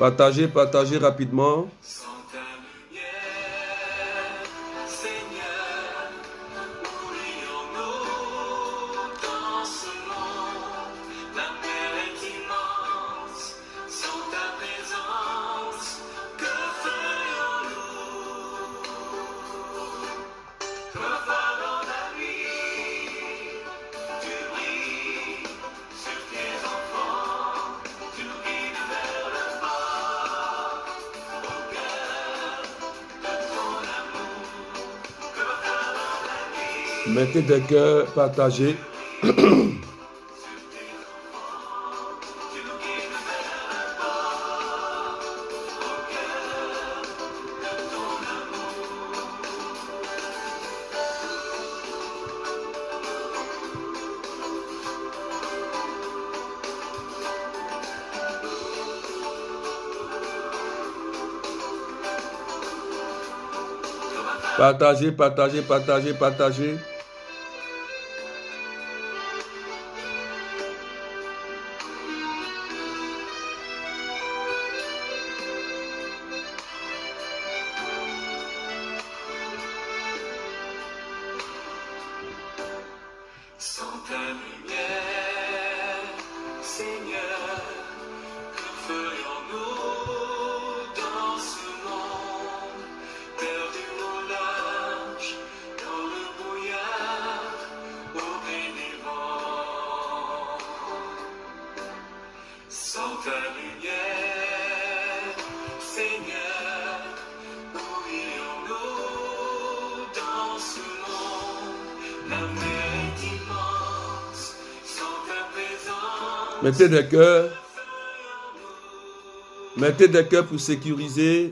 Partagez, partagez rapidement. Mettez des cœurs, partagez. Partagez, partagez, partagez, partagez. Mettez des cœurs. Mettez des cœurs pour sécuriser.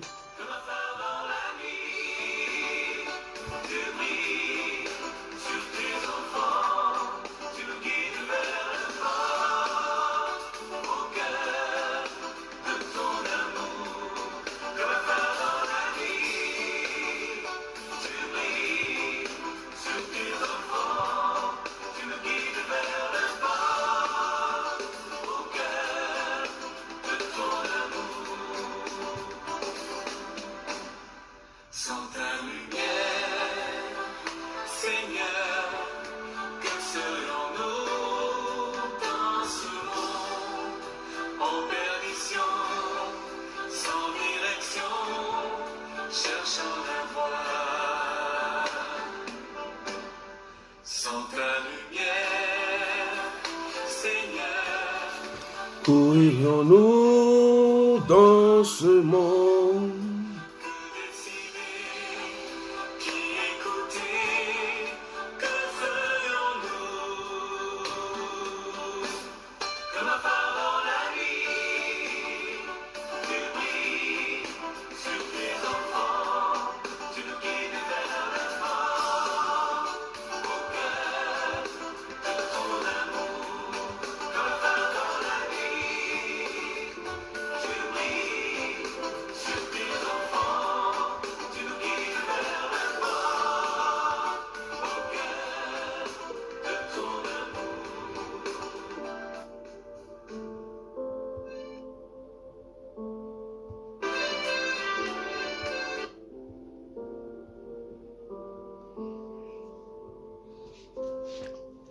Où irions-nous dans ce monde?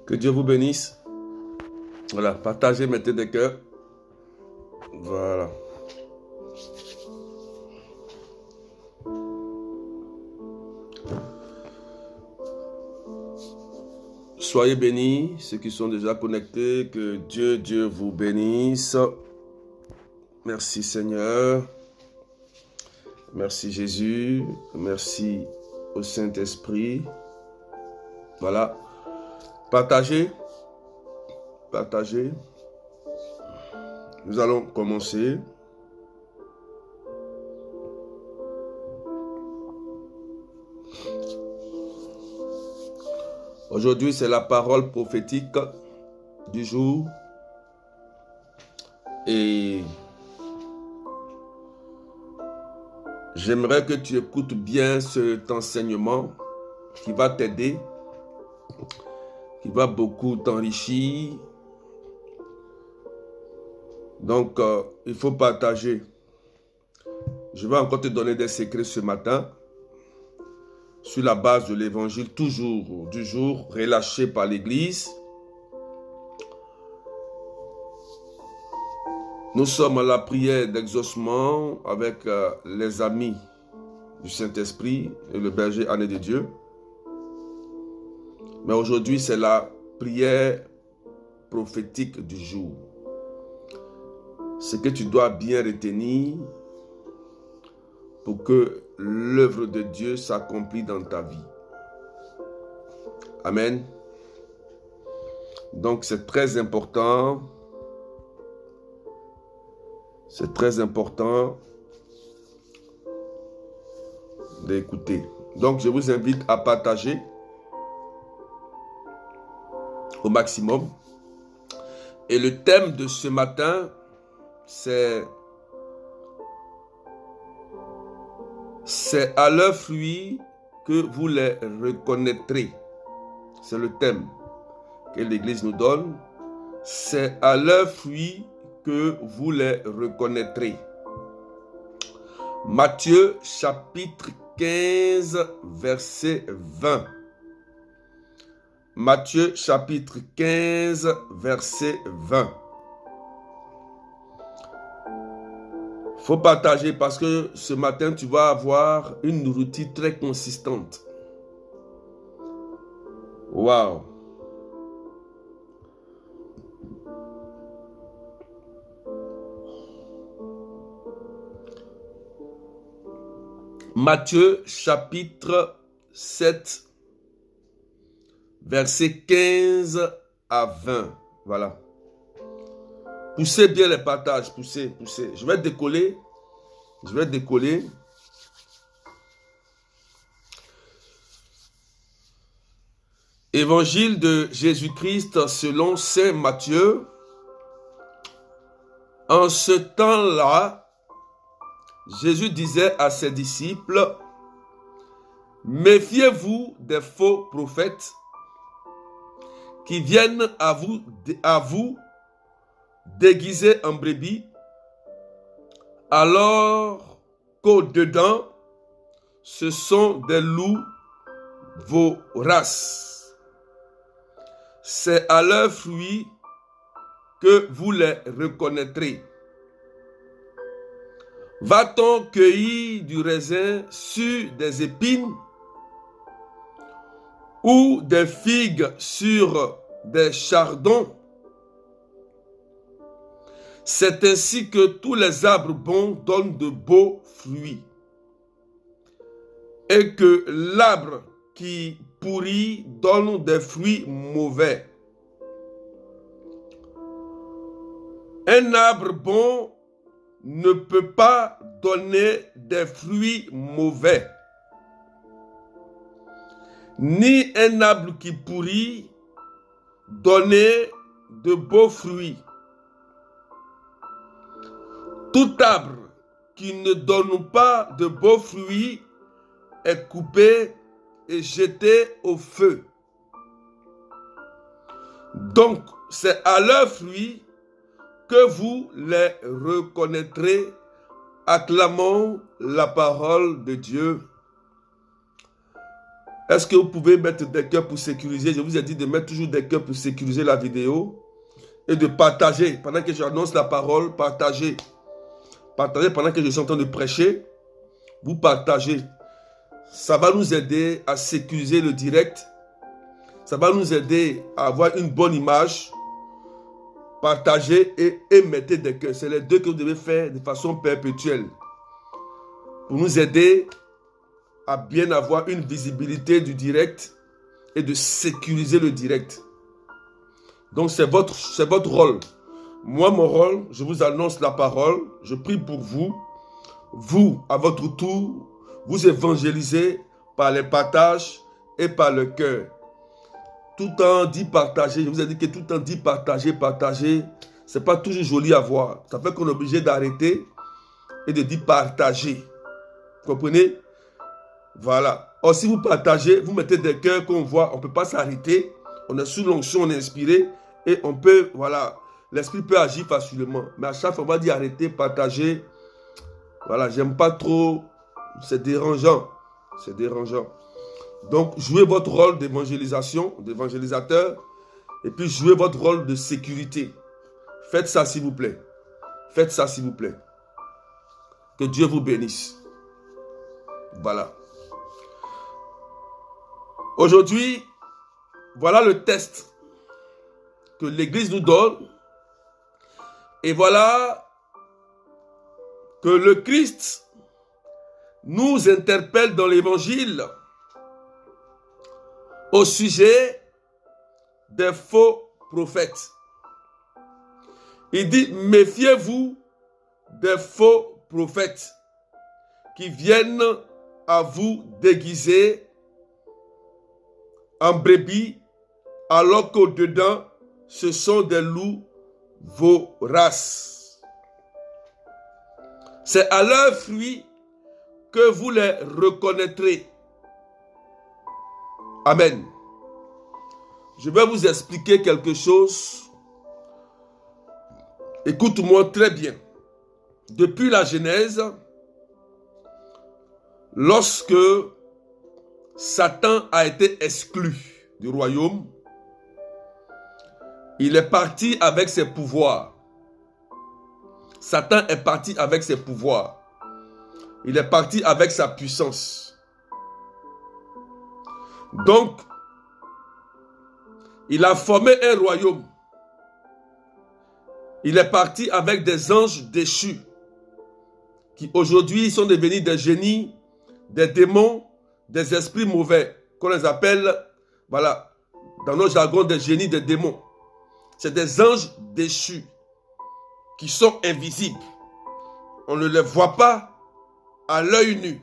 Que Dieu vous bénisse. Voilà, partagez, mettez des cœurs. Voilà. Soyez bénis, ceux qui sont déjà connectés. Que Dieu vous bénisse. Merci Seigneur. Merci Jésus. Merci au Saint-Esprit. Voilà. Partagez. Partagez. Nous allons commencer. Aujourd'hui, c'est la parole prophétique du jour. Et j'aimerais que tu écoutes bien cet enseignement qui va t'aider, qui va beaucoup t'enrichir. Donc, il faut partager. Je vais encore te donner des secrets ce matin sur la base de l'évangile toujours du jour relâché par l'Église. Nous sommes à la prière d'exaucement avec les amis du Saint-Esprit et le berger Anne de Dieu. Mais aujourd'hui, c'est la prière prophétique du jour. Ce que tu dois bien retenir pour que l'œuvre de Dieu s'accomplisse dans ta vie. Amen. Donc, c'est très important. C'est très important d'écouter. Donc, je vous invite à partager au maximum. Et le thème de ce matin, c'est à leurs fruits que vous les reconnaîtrez. C'est le thème que l'Église nous donne. C'est à leurs fruits que vous les reconnaîtrez. Matthieu chapitre 15, verset 20. Matthieu chapitre 15, verset 20. Il faut partager parce que ce matin, tu vas avoir une nourriture très consistante. Waouh! Matthieu chapitre 7, verset 15 à 20. Voilà. Poussez bien les partages, poussez, poussez. Je vais décoller. Évangile de Jésus-Christ selon saint Matthieu. En ce temps-là, Jésus disait à ses disciples, « Méfiez-vous des faux prophètes qui viennent à vous déguisés en brebis, alors qu'au-dedans, ce sont des loups voraces. C'est à leurs fruits que vous les reconnaîtrez. Va-t-on cueillir du raisin sur des épines ou des figues sur des chardons? C'est ainsi que tous les arbres bons donnent de beaux fruits, et que l'arbre qui pourrit donne des fruits mauvais. Un arbre bon ne peut pas donner des fruits mauvais, ni un arbre qui pourrit donner de beaux fruits. Tout arbre qui ne donne pas de beaux fruits est coupé et jeté au feu. Donc, c'est à leurs fruits que vous les reconnaîtrez. Acclamons la parole de Dieu. Est-ce que vous pouvez mettre des cœurs pour sécuriser? Je vous ai dit de mettre toujours des cœurs pour sécuriser la vidéo et de partager. Pendant que j'annonce la parole, partagez. Partagez pendant que je suis en train de prêcher. Vous partagez. Ça va nous aider à sécuriser le direct. Ça va nous aider à avoir une bonne image. Partagez et mettez des cœurs. C'est les deux que vous devez faire de façon perpétuelle. Pour nous aider à bien avoir une visibilité du direct et de sécuriser le direct. Donc c'est votre rôle. Moi, mon rôle, je vous annonce la parole, je prie pour vous. Vous, à votre tour, vous évangélisez par les partages et par le cœur. Tout en dit partager, je vous ai dit que tout en dit partager, ce n'est pas toujours joli à voir. Ça fait qu'on est obligé d'arrêter et de dire partager. Vous comprenez? Voilà. Or, si vous partagez, vous mettez des cœurs qu'on voit, on ne peut pas s'arrêter. On est sous l'onction, on est inspiré et on peut, voilà, l'esprit peut agir facilement. Mais à chaque fois, on va dire arrêter, partager. Voilà, j'aime pas trop. C'est dérangeant. C'est dérangeant. Donc, jouez votre rôle d'évangélisation, d'évangélisateur, et puis jouez votre rôle de sécurité. Faites ça, s'il vous plaît. Faites ça, s'il vous plaît. Que Dieu vous bénisse. Voilà. Aujourd'hui, voilà le test que l'Église nous donne. Et voilà que le Christ nous interpelle dans l'Évangile au sujet des faux prophètes. Il dit, méfiez-vous des faux prophètes qui viennent à vous déguiser en brebis, alors qu'au-dedans, ce sont des loups voraces. C'est à leurs fruits que vous les reconnaîtrez. Amen. Je vais vous expliquer quelque chose. Écoute-moi très bien. Depuis la Genèse, lorsque Satan a été exclu du royaume, il est parti avec ses pouvoirs. Satan est parti avec ses pouvoirs. Il est parti avec sa puissance. Donc, il a formé un royaume. Il est parti avec des anges déchus qui aujourd'hui sont devenus des génies, des démons, des esprits mauvais, qu'on les appelle, voilà, dans nos jargons, des génies, des démons. C'est des anges déchus qui sont invisibles. On ne les voit pas à l'œil nu.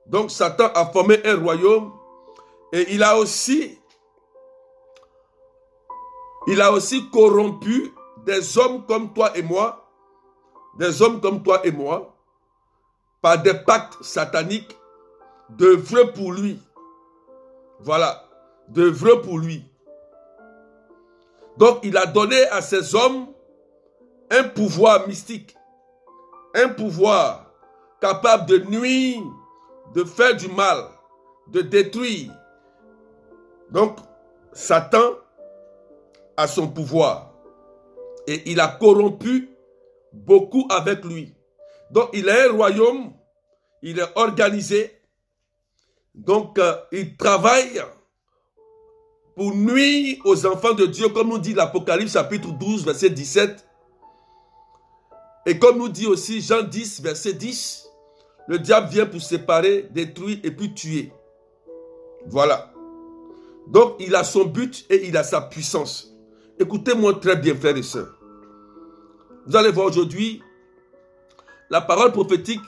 Donc Satan a formé un royaume et il a aussi corrompu des hommes comme toi et moi, par des pactes sataniques, d'œuvrer pour lui. Voilà, d'œuvrer pour lui. Donc il a donné à ces hommes un pouvoir mystique, un pouvoir capable de nuire, de faire du mal, de détruire. Donc Satan a son pouvoir et il a corrompu beaucoup avec lui. Donc il a un royaume, il est organisé, donc il travaille pour nuire aux enfants de Dieu, comme nous dit l'Apocalypse chapitre 12, verset 17. Et comme nous dit aussi Jean 10, verset 10, le diable vient pour séparer, détruire et puis tuer. Voilà. Donc il a son but et il a sa puissance. Écoutez-moi très bien, frères et sœurs. Vous allez voir aujourd'hui, la parole prophétique,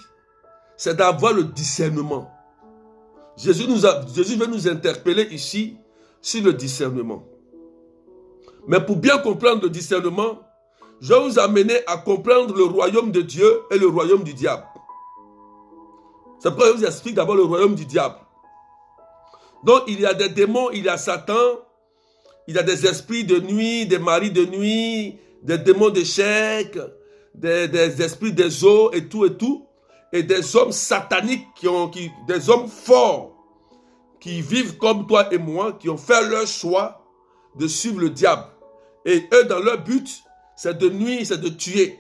c'est d'avoir le discernement. Jésus veut nous interpeller ici sur le discernement. Mais pour bien comprendre le discernement, je vais vous amener à comprendre le royaume de Dieu et le royaume du diable. C'est pourquoi je vous explique d'abord le royaume du diable. Donc il y a des démons, il y a Satan, il y a des esprits de nuit, des maris de nuit, des démons d'échec, des esprits des eaux et tout, et des hommes sataniques, des hommes forts, qui vivent comme toi et moi, qui ont fait leur choix de suivre le diable. Et eux, dans leur but, c'est de nuire, c'est de tuer.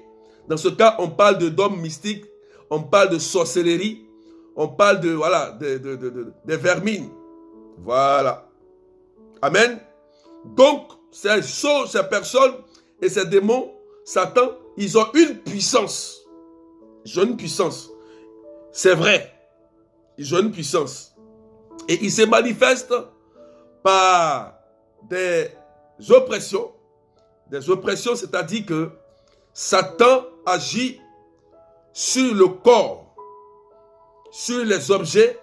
Dans ce cas, on parle d'hommes mystiques, on parle de sorcellerie, on parle de vermines. Voilà. Amen. Donc, ces personnes et ces démons, Satan, ils ont une puissance. Ils ont une puissance. C'est vrai. Ils ont une puissance. Et ils se manifestent par des oppressions. Des oppressions, c'est-à-dire que Satan agit sur le corps, sur les objets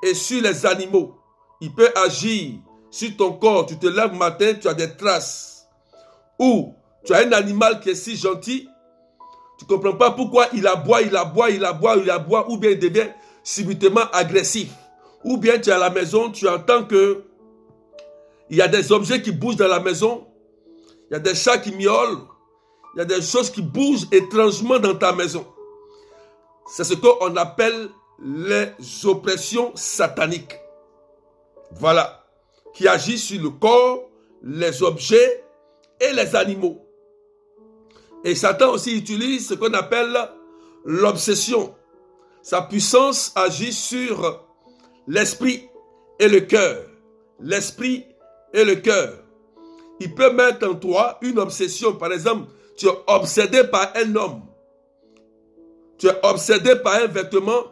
et sur les animaux. Il peut agir sur ton corps. Tu te lèves le matin, tu as des traces. Ou tu as un animal qui est si gentil, tu ne comprends pas pourquoi il aboie, ou bien il devient subitement agressif. Ou bien tu es à la maison, tu entends que il y a des objets qui bougent dans la maison, il y a des chats qui miaulent, il y a des choses qui bougent étrangement dans ta maison. C'est ce qu'on appelle les oppressions sataniques. Voilà. Qui agissent sur le corps, les objets et les animaux. Et Satan aussi utilise ce qu'on appelle l'obsession. Sa puissance agit sur l'esprit et le cœur. L'esprit et le cœur. Il peut mettre en toi une obsession. Par exemple, tu es obsédé par un homme. Tu es obsédé par un vêtement.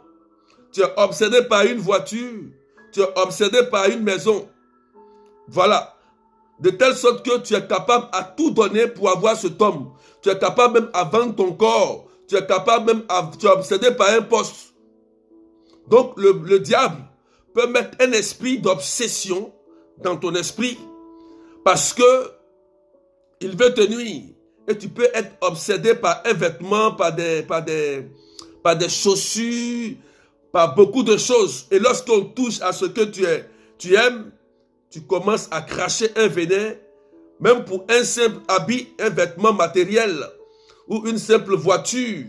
Tu es obsédé par une voiture. Tu es obsédé par une maison. Voilà. De telle sorte que tu es capable à tout donner pour avoir cet homme. Tu es capable même à vendre ton corps. Tu es capable même à... Tu es obsédé par un poste. Donc le diable peut mettre un esprit d'obsession dans ton esprit parce que il veut te nuire. Et tu peux être obsédé par un vêtement, par des chaussures, par beaucoup de choses. Et lorsqu'on touche à ce que tu aimes, tu commences à cracher un venin, même pour un simple habit, un vêtement matériel, ou une simple voiture,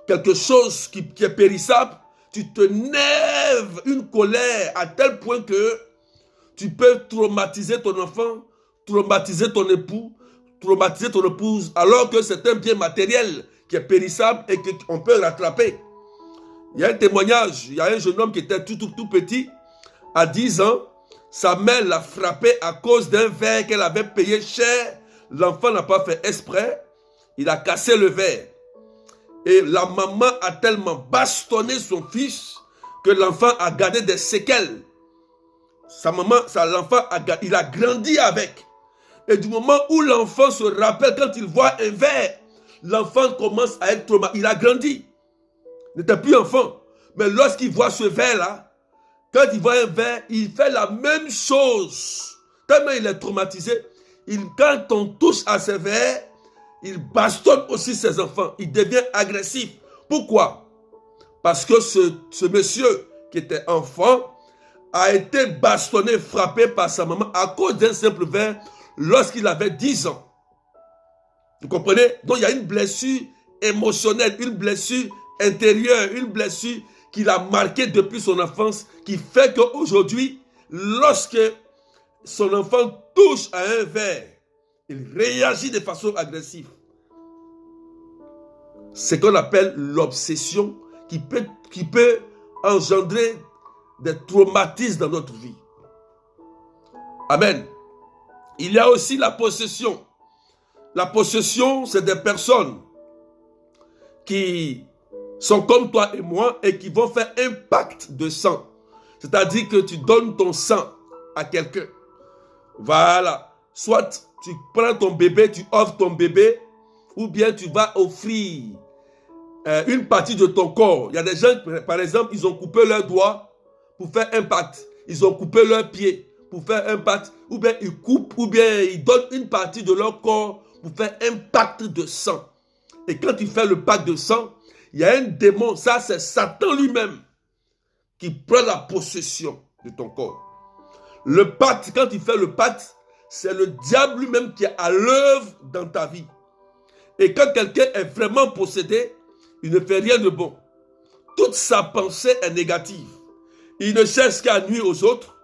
quelque chose qui est périssable, tu te nèves une colère à tel point que tu peux traumatiser ton enfant, traumatiser ton époux, traumatiser ton épouse, alors que c'est un bien matériel qui est périssable et qu'on peut rattraper. Il y a un témoignage, il y a un jeune homme qui était tout petit, à 10 ans, sa mère l'a frappé à cause d'un verre qu'elle avait payé cher. L'enfant n'a pas fait exprès, il a cassé le verre. Et la maman a tellement bastonné son fils que l'enfant a gardé des séquelles. L'enfant il a grandi avec. Et du moment où l'enfant se rappelle, quand il voit un verre, l'enfant commence à être traumatisé. Il a grandi. Il n'était plus enfant. Mais lorsqu'il voit ce verre-là, quand il voit un verre, il fait la même chose. Tellement il est traumatisé. Quand on touche à ce verre, il bastonne aussi ses enfants. Il devient agressif. Pourquoi? Parce que ce monsieur qui était enfant a été bastonné, frappé par sa maman à cause d'un simple verre lorsqu'il avait 10 ans. Vous comprenez? Donc il y a une blessure émotionnelle, une blessure intérieure, une blessure qu'il a marquée depuis son enfance, qui fait qu'aujourd'hui, lorsque son enfant touche à un verre, il réagit de façon agressive. C'est ce qu'on appelle l'obsession qui peut engendrer des traumatismes dans notre vie. Amen. Il y a aussi la possession. La possession, c'est des personnes qui sont comme toi et moi et qui vont faire un pacte de sang. C'est-à-dire que tu donnes ton sang à quelqu'un. Voilà. Soit tu prends ton bébé, tu offres ton bébé, ou bien tu vas offrir une partie de ton corps. Il y a des gens, par exemple, ils ont coupé leurs doigts pour faire un pacte. Ils ont coupé leurs pieds pour faire un pacte. Ou bien ils coupent, ou bien ils donnent une partie de leur corps pour faire un pacte de sang. Et quand tu fais le pacte de sang, il y a un démon, ça c'est Satan lui-même, qui prend la possession de ton corps. Le pacte, quand tu fais le pacte, c'est le diable lui-même qui est à l'œuvre dans ta vie. Et quand quelqu'un est vraiment possédé, il ne fait rien de bon. Toute sa pensée est négative. Il ne cherche qu'à nuire aux autres.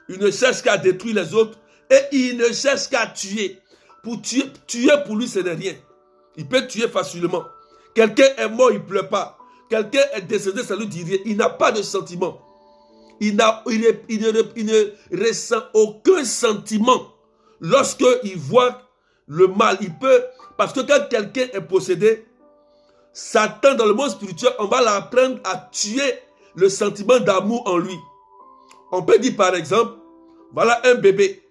Il ne cherche qu'à détruire les autres. Et il ne cherche qu'à tuer. Pour tuer pour lui, ce n'est rien. Il peut tuer facilement. Quelqu'un est mort, il ne pleure pas. Quelqu'un est décédé, ça lui dit rien. Il n'a pas de sentiment. Il ne ressent aucun sentiment. Lorsqu'il voit le mal, il peut... Parce que quand quelqu'un est possédé, Satan, dans le monde spirituel, on va l'apprendre à tuer le sentiment d'amour en lui. On peut dire par exemple, voilà un bébé.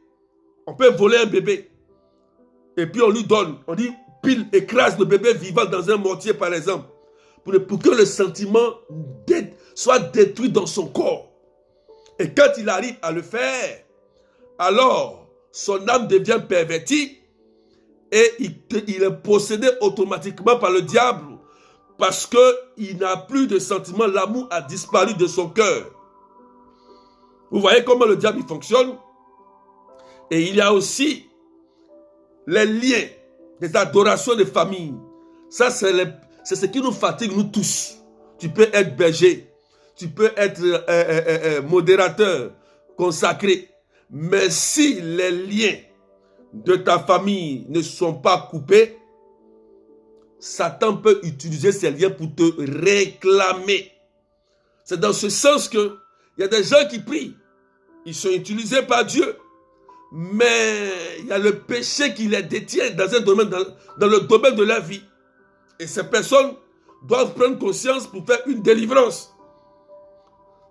On peut voler un bébé. Et puis on lui donne, on dit, pile, écrase le bébé vivant dans un mortier par exemple. Pour que le sentiment soit détruit dans son corps. Et quand il arrive à le faire, alors son âme devient pervertie et il est possédé automatiquement par le diable parce qu'il n'a plus de sentiment, l'amour a disparu de son cœur. Vous voyez comment le diable il fonctionne? Et il y a aussi les liens, les adorations de famille. Ça, c'est ce qui nous fatigue, nous tous. tu peux être berger, tu peux être modérateur, consacré. Mais si les liens de ta famille ne sont pas coupés, Satan peut utiliser ces liens pour te réclamer. C'est dans ce sens que il y a des gens qui prient. Ils sont utilisés par Dieu. Mais il y a le péché qui les détient dans un domaine, dans le domaine de la vie. Et ces personnes doivent prendre conscience pour faire une délivrance.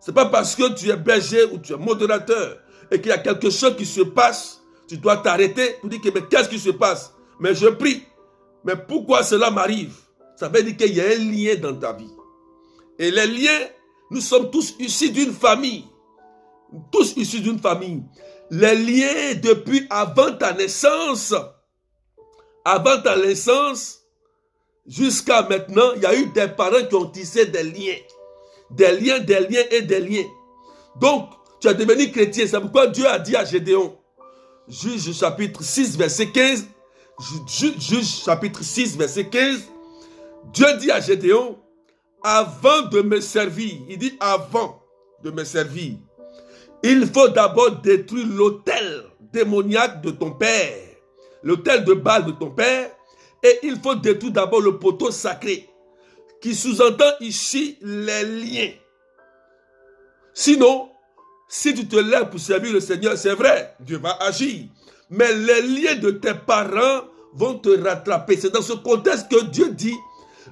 Ce n'est pas parce que tu es berger ou tu es modérateur et qu'il y a quelque chose qui se passe, tu dois t'arrêter pour dire que mais qu'est-ce qui se passe? Mais je prie. Mais pourquoi cela m'arrive? Ça veut dire qu'il y a un lien dans ta vie. Et les liens, nous sommes tous issus d'une famille. Tous issus d'une famille. Les liens depuis avant ta naissance, jusqu'à maintenant, il y a eu des parents qui ont tissé des liens. Des liens et des liens. Donc, tu es devenu chrétien. C'est pourquoi Dieu a dit à Gédéon, Juge chapitre 6, verset 15, Juge chapitre 6, verset 15, Dieu dit à Gédéon, avant de me servir, il dit avant de me servir, il faut d'abord détruire l'autel démoniaque de ton père, l'autel de Baal de ton père, et il faut détruire d'abord le poteau sacré, qui sous-entend ici les liens. Sinon, si tu te lèves pour servir le Seigneur, c'est vrai, Dieu va agir. Mais les liens de tes parents vont te rattraper. C'est dans ce contexte que Dieu dit,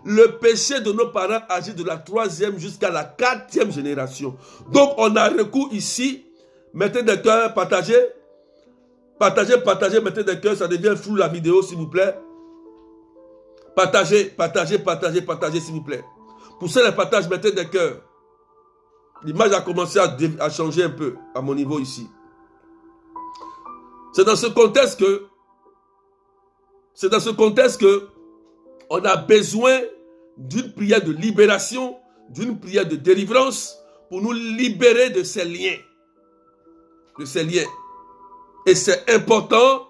le péché de nos parents agit de la 3e jusqu'à la 4e génération. Donc, on a recours ici, mettez des cœurs, partagez, mettez des cœurs, ça devient flou la vidéo, s'il vous plaît. Partagez, s'il vous plaît. Pour ceux qui partagent, mettez des cœurs. L'image a commencé à changer un peu à mon niveau ici. C'est dans ce contexte que on a besoin d'une prière de libération, d'une prière de délivrance pour nous libérer de ces liens. Et c'est important.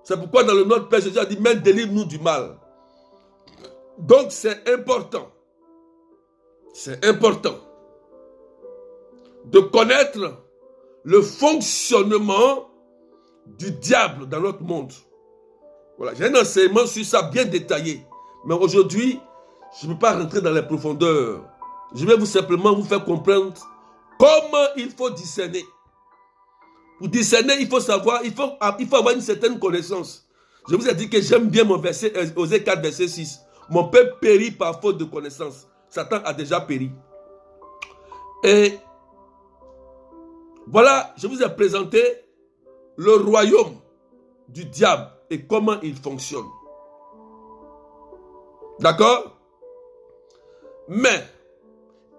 C'est pourquoi dans le Notre Père Jésus a dit, mais délivre-nous du mal. Donc c'est important. C'est important de connaître le fonctionnement du diable dans notre monde. Voilà, j'ai un enseignement sur ça bien détaillé. Mais aujourd'hui, je ne peux pas rentrer dans les profondeurs. Je vais simplement vous faire comprendre comment il faut discerner. Pour discerner, il faut savoir, il faut avoir une certaine connaissance. Je vous ai dit que j'aime bien mon verset, Osée 4, verset 6. Mon peuple périt par faute de connaissance. Satan a déjà péri. Et voilà, je vous ai présenté le royaume du diable et comment il fonctionne. D'accord? Mais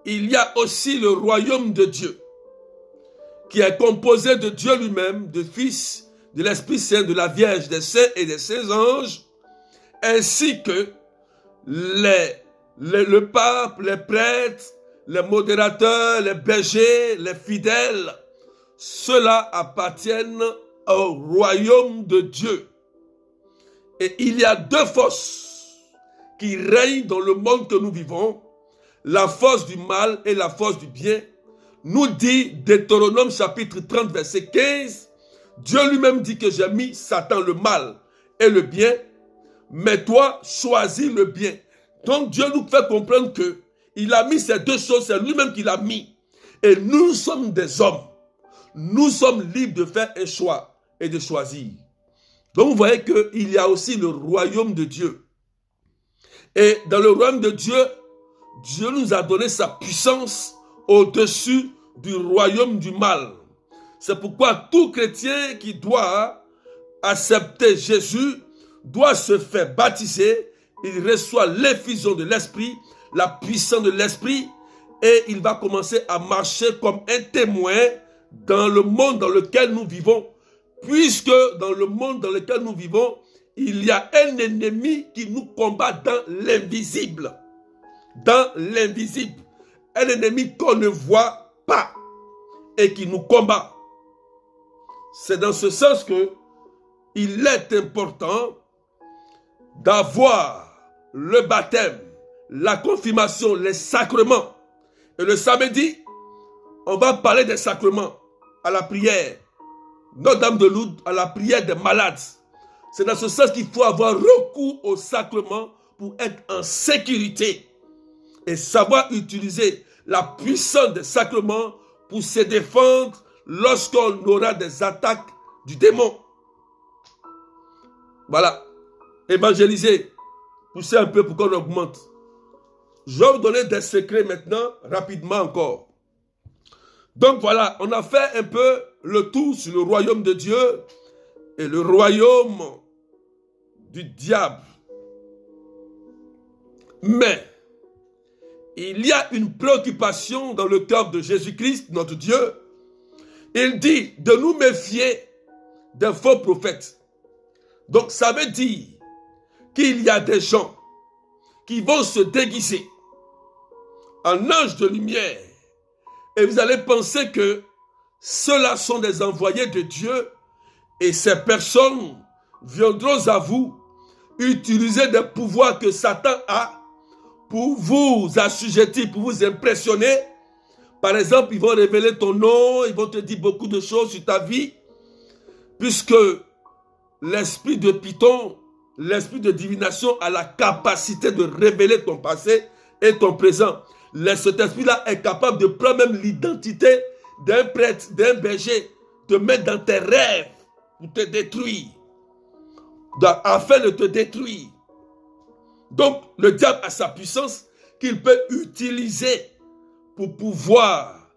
il y a aussi le royaume de Dieu qui est composé de Dieu lui-même, du Fils, de l'Esprit Saint, de la Vierge, des saints et des saints anges, ainsi que le pape, les prêtres, les modérateurs, les bergers, les fidèles. Ceux-là appartiennent au royaume de Dieu. Et il y a deux forces qui règnent dans le monde que nous vivons, la force du mal et la force du bien. Nous dit Deutéronome chapitre 30 verset 15, Dieu lui-même dit que j'ai mis Satan le mal et le bien, mais toi choisis le bien. Donc Dieu nous fait comprendre que il a mis ces deux choses, c'est lui-même qui l'a mis. Et nous sommes des hommes. Nous sommes libres de faire un choix et de choisir. Donc vous voyez qu'il y a aussi le royaume de Dieu. Et dans le royaume de Dieu, Dieu nous a donné sa puissance au-dessus du royaume du mal. C'est pourquoi tout chrétien qui doit accepter Jésus doit se faire baptiser. Il reçoit l'effusion de l'Esprit, la puissance de l'Esprit, et il va commencer à marcher comme un témoin dans le monde dans lequel nous vivons, puisque dans le monde dans lequel nous vivons, il y a un ennemi qui nous combat dans l'invisible. Dans l'invisible. Un ennemi qu'on ne voit pas et qui nous combat. C'est dans ce sens que il est important d'avoir le baptême la confirmation, les sacrements. Et le samedi, on va parler des sacrements à la prière. Notre-Dame de Lourdes à la prière des malades. C'est dans ce sens qu'il faut avoir recours aux sacrements pour être en sécurité et savoir utiliser la puissance des sacrements pour se défendre lorsqu'on aura des attaques du démon. Voilà. Évangéliser. Poussez un peu pour qu'on augmente. Je vais vous donner des secrets maintenant, rapidement encore. Donc voilà, on a fait un peu le tour sur le royaume de Dieu et le royaume du diable. Mais il y a une préoccupation dans le cœur de Jésus-Christ, notre Dieu. Il dit de nous méfier des faux prophètes. Donc ça veut dire qu'il y a des gens qui vont se déguiser en anges de lumière. Et vous allez penser que ceux-là sont des envoyés de Dieu et ces personnes viendront à vous utiliser des pouvoirs que Satan a pour vous assujettir, pour vous impressionner. Par exemple, ils vont révéler ton nom, ils vont te dire beaucoup de choses sur ta vie, puisque l'esprit de Python, l'esprit de divination a la capacité de révéler ton passé et ton présent. Cet esprit-là est capable de prendre même l'identité d'un prêtre, d'un berger, de mettre dans tes rêves pour te détruire, afin de te détruire. Donc, le diable a sa puissance qu'il peut utiliser pour pouvoir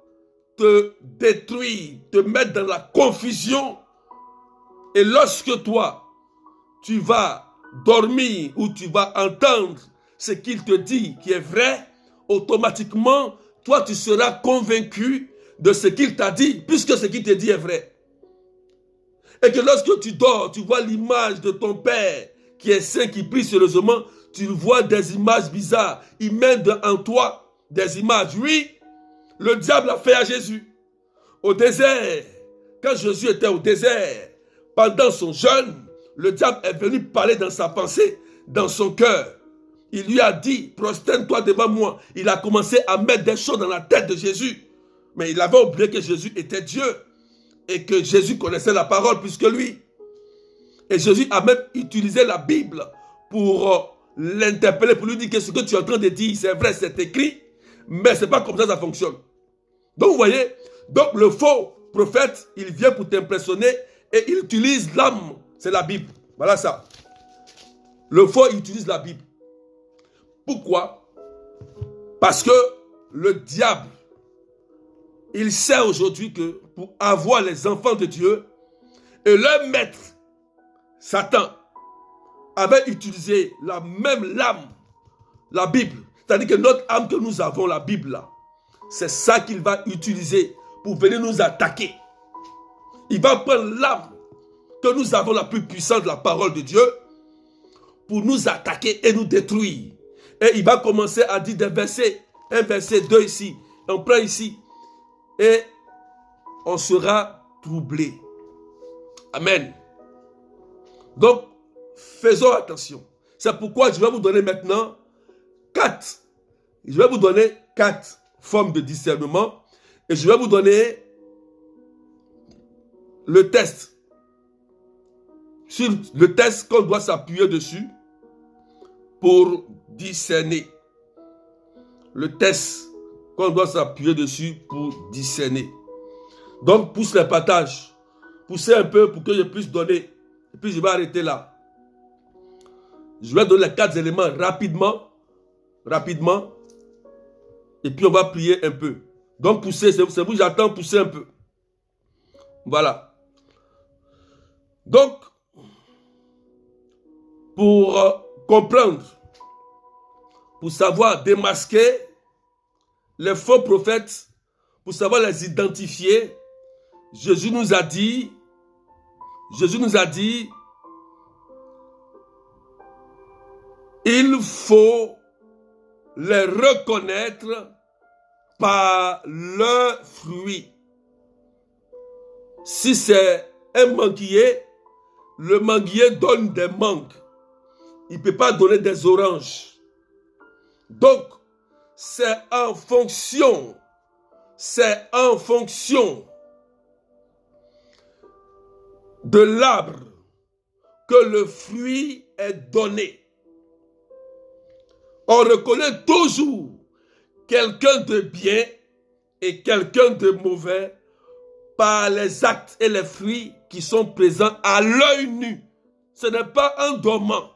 te détruire, te mettre dans la confusion. Et lorsque toi, tu vas dormir ou tu vas entendre ce qu'il te dit qui est vrai, automatiquement, toi, tu seras convaincu de ce qu'il t'a dit, puisque ce qu'il te dit est vrai. Et que lorsque tu dors, tu vois l'image de ton Père qui est saint, qui prie sérieusement, tu vois des images bizarres. Il met en toi des images. Oui, le diable a fait à Jésus. Au désert, quand Jésus était au désert, pendant son jeûne, le diable est venu parler dans sa pensée, dans son cœur. Il lui a dit, prosterne-toi devant moi. Il a commencé à mettre des choses dans la tête de Jésus. Mais il avait oublié que Jésus était Dieu. Et que Jésus connaissait la parole plus que lui. Et Jésus a même utilisé la Bible pour l'interpeller, pour lui dire que ce que tu es en train de dire, c'est vrai, c'est écrit. Mais ce n'est pas comme ça fonctionne. Donc vous voyez, donc le faux prophète, il vient pour t'impressionner et il utilise l'âme. C'est la Bible. Voilà ça. Le faux, il utilise la Bible. Pourquoi? Parce que le diable, il sait aujourd'hui que pour avoir les enfants de Dieu, et leur maître, Satan, avait utilisé la même âme, la Bible. C'est-à-dire que notre âme que nous avons, la Bible là, c'est ça qu'il va utiliser pour venir nous attaquer. Il va prendre l'âme que nous avons la plus puissante de la parole de Dieu pour nous attaquer et nous détruire. Et il va commencer à dire des versets, un verset 2 ici, on prend ici, et on sera troublé. Amen. Donc, faisons attention. C'est pourquoi je vais vous donner maintenant 4. Je vais vous donner 4 formes de discernement. Et je vais vous donner le test. Sur le test qu'on doit s'appuyer dessus pour discerner. Le test qu'on doit s'appuyer dessus pour discerner. Donc, pousse les partages. Poussez un peu pour que je puisse donner. Et puis, je vais arrêter là. Je vais donner les 4 éléments rapidement. Rapidement. Et puis, on va prier un peu. Donc, poussez. C'est vous, j'attends, poussez un peu. Voilà. Donc, pour comprendre, pour savoir démasquer les faux prophètes, pour savoir les identifier, Jésus nous a dit, il faut les reconnaître par leurs fruits. Si c'est un manguier, le manguier donne des mangues. Il ne peut pas donner des oranges. Donc, c'est en fonction de l'arbre que le fruit est donné. On reconnaît toujours quelqu'un de bien et quelqu'un de mauvais par les actes et les fruits qui sont présents à l'œil nu. Ce n'est pas un dormant.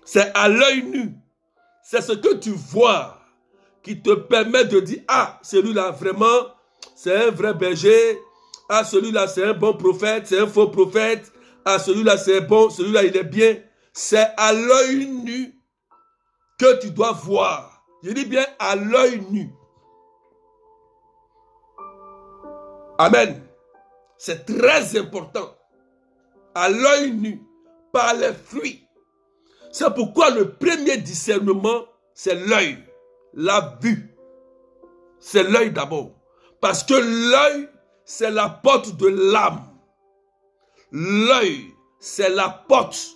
C'est à l'œil nu. C'est ce que tu vois qui te permet de dire, ah, celui-là vraiment, c'est un vrai berger. Ah, celui-là, c'est un bon prophète, c'est un faux prophète. Ah, celui-là, c'est bon, celui-là, il est bien. C'est à l'œil nu que tu dois voir. Je dis bien à l'œil nu. Amen. C'est très important. À l'œil nu, par les fruits. C'est pourquoi le premier discernement, c'est l'œil, la vue. C'est l'œil d'abord. Parce que l'œil, c'est la porte de l'âme. L'œil, c'est la porte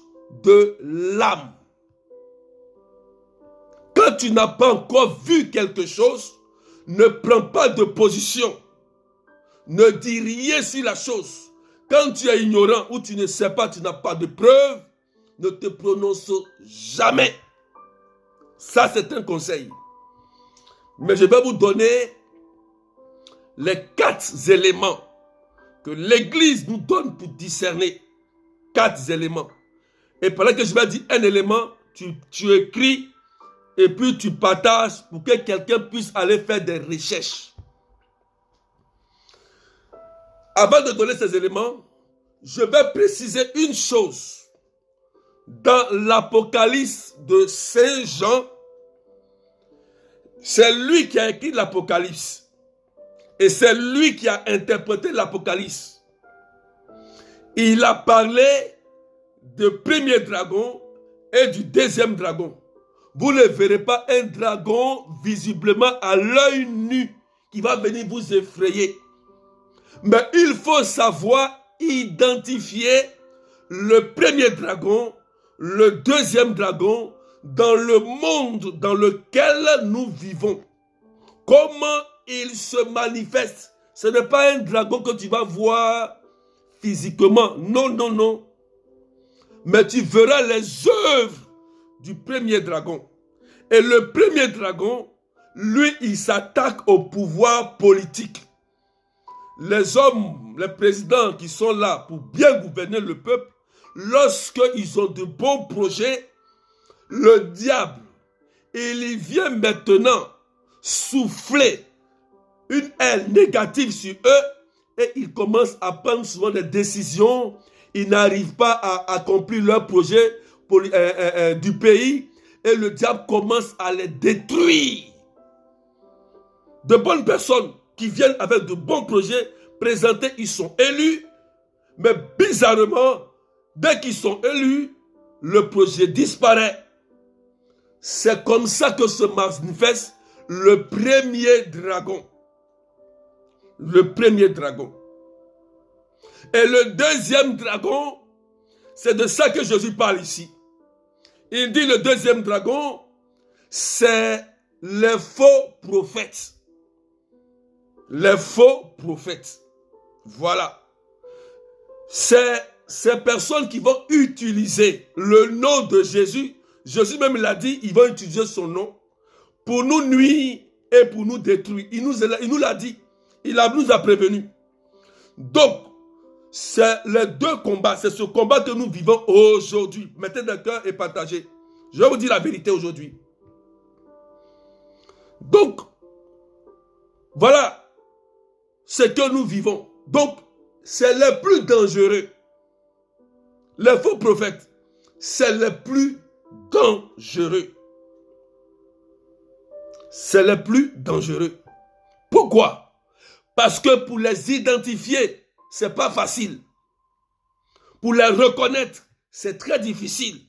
de l'âme. Quand tu n'as pas encore vu quelque chose, ne prends pas de position. Ne dis rien sur la chose. Quand tu es ignorant ou tu ne sais pas, tu n'as pas de preuves, ne te prononce jamais. Ça, c'est un conseil. Mais je vais vous donner les 4 éléments que l'Église nous donne pour discerner. 4 éléments. Et pendant que je vais dire un élément, tu écris et puis tu partages pour que quelqu'un puisse aller faire des recherches. Avant de donner ces éléments, je vais préciser une chose. Dans l'Apocalypse de Saint Jean, c'est lui qui a écrit l'Apocalypse. Et c'est lui qui a interprété l'Apocalypse. Il a parlé du premier dragon et du deuxième dragon. Vous ne verrez pas un dragon visiblement à l'œil nu qui va venir vous effrayer. Mais il faut savoir identifier le premier dragon, le deuxième dragon, dans le monde dans lequel nous vivons. Comment il se manifeste. Ce n'est pas un dragon que tu vas voir physiquement. Non, non, non. Mais tu verras les œuvres du premier dragon. Et le premier dragon, lui, il s'attaque au pouvoir politique. Les hommes, les présidents qui sont là pour bien gouverner le peuple, lorsqu'ils ont de bons projets, le diable, il vient maintenant souffler une haine négative sur eux et ils commencent à prendre souvent des décisions. Ils n'arrivent pas à accomplir leur projet du pays et le diable commence à les détruire. De bonnes personnes qui viennent avec de bons projets présentés, ils sont élus, mais bizarrement, dès qu'ils sont élus, le projet disparaît. C'est comme ça que se manifeste le premier dragon. Le premier dragon. Et le deuxième dragon, c'est de ça que Jésus parle ici. Il dit le deuxième dragon, c'est les faux prophètes. Les faux prophètes. Voilà. C'est ces personnes qui vont utiliser le nom de Jésus. Jésus même l'a dit, ils vont utiliser son nom pour nous nuire et pour nous détruire. Il nous l'a dit. Il nous a prévenus. Donc, c'est les deux combats. C'est ce combat que nous vivons aujourd'hui. Mettez le cœur et partagez. Je vais vous dire la vérité aujourd'hui. Donc, voilà ce que nous vivons. Donc, c'est les plus dangereux. Les faux prophètes, c'est les plus dangereux. C'est les plus dangereux. Pourquoi? Parce que pour les identifier, ce n'est pas facile. Pour les reconnaître, c'est très difficile.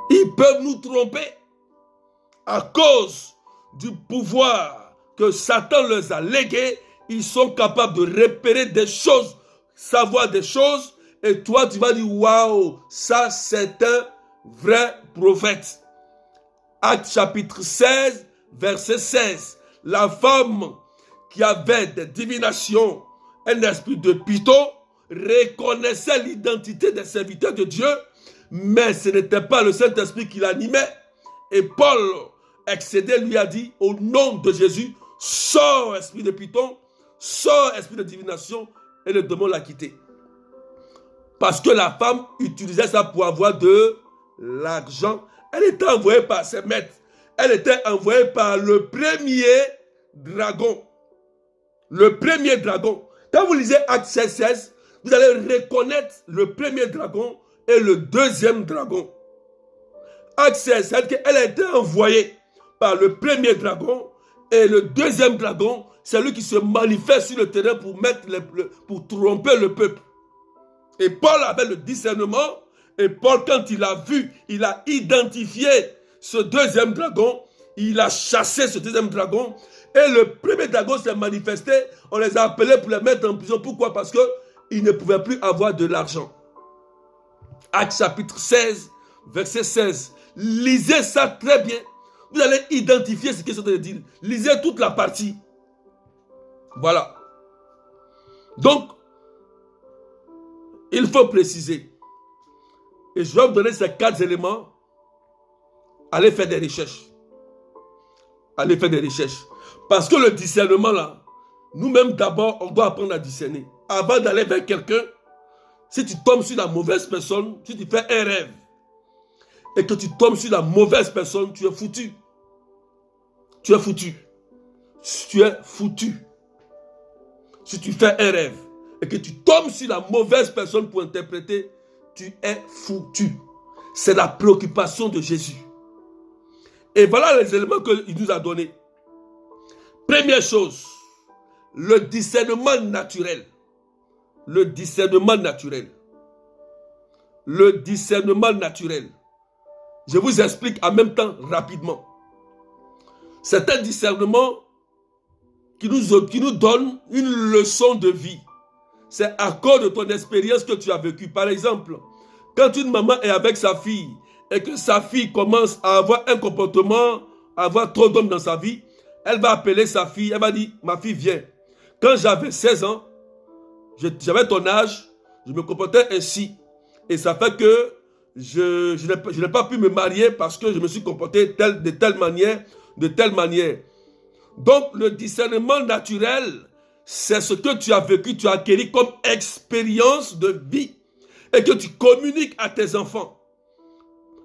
Ils peuvent nous tromper à cause du pouvoir que Satan leur a légué. Ils sont capables de repérer des choses, savoir des choses, et toi tu vas dire waouh, ça c'est un vrai prophète. Acte chapitre 16, verset 16. La femme qui avait des divinations, un esprit de python, reconnaissait l'identité des serviteurs de Dieu, mais ce n'était pas le Saint-Esprit qui l'animait. Et Paul, excédé, lui a dit, au nom de Jésus, sors esprit de python, sors esprit de divination, et le démon l'a quitté. Parce que la femme utilisait ça pour avoir de l'argent. Elle était envoyée par ses maîtres. Elle était envoyée par le premier dragon. Le premier dragon. Quand vous lisez Acte 16, vous allez reconnaître le premier dragon et le deuxième dragon. Acte 16, c'est qu'elle a été envoyée par le premier dragon et le deuxième dragon, c'est lui qui se manifeste sur le terrain pour tromper le peuple. Et Paul avait le discernement, et Paul, quand il a vu, il a identifié ce deuxième dragon, il a chassé ce deuxième dragon, et le premier dragon s'est manifesté, on les a appelés pour les mettre en prison. Pourquoi? Parce qu'ils ne pouvaient plus avoir de l'argent. Acte chapitre 16, verset 16. Lisez ça très bien. Vous allez identifier ce qu'ils sont en train de dire. Lisez toute la partie. Voilà. Donc, il faut préciser. Et je vais vous donner ces 4 éléments. Allez faire des recherches. Allez faire des recherches. Parce que le discernement là, nous-mêmes d'abord, on doit apprendre à discerner. Avant d'aller vers quelqu'un, si tu tombes sur la mauvaise personne, si tu fais un rêve, et que tu tombes sur la mauvaise personne, tu es foutu. Tu es foutu. Tu es foutu. Si tu fais un rêve, et que tu tombes sur la mauvaise personne pour interpréter, tu es foutu. C'est la préoccupation de Jésus. Et voilà les éléments qu'il nous a donnés. Première chose, le discernement naturel. Le discernement naturel. Le discernement naturel. Je vous explique en même temps rapidement. C'est un discernement qui nous donne une leçon de vie. C'est à cause de ton expérience que tu as vécu. Par exemple, quand une maman est avec sa fille et que sa fille commence à avoir un comportement, à avoir trop d'hommes dans sa vie, elle va appeler sa fille, elle va dire, ma fille viens. Quand j'avais 16 ans, j'avais ton âge, je me comportais ainsi. Et ça fait que je n'ai pas pu me marier parce que je me suis comporté de telle manière. Donc le discernement naturel, c'est ce que tu as vécu, tu as acquis comme expérience de vie et que tu communiques à tes enfants.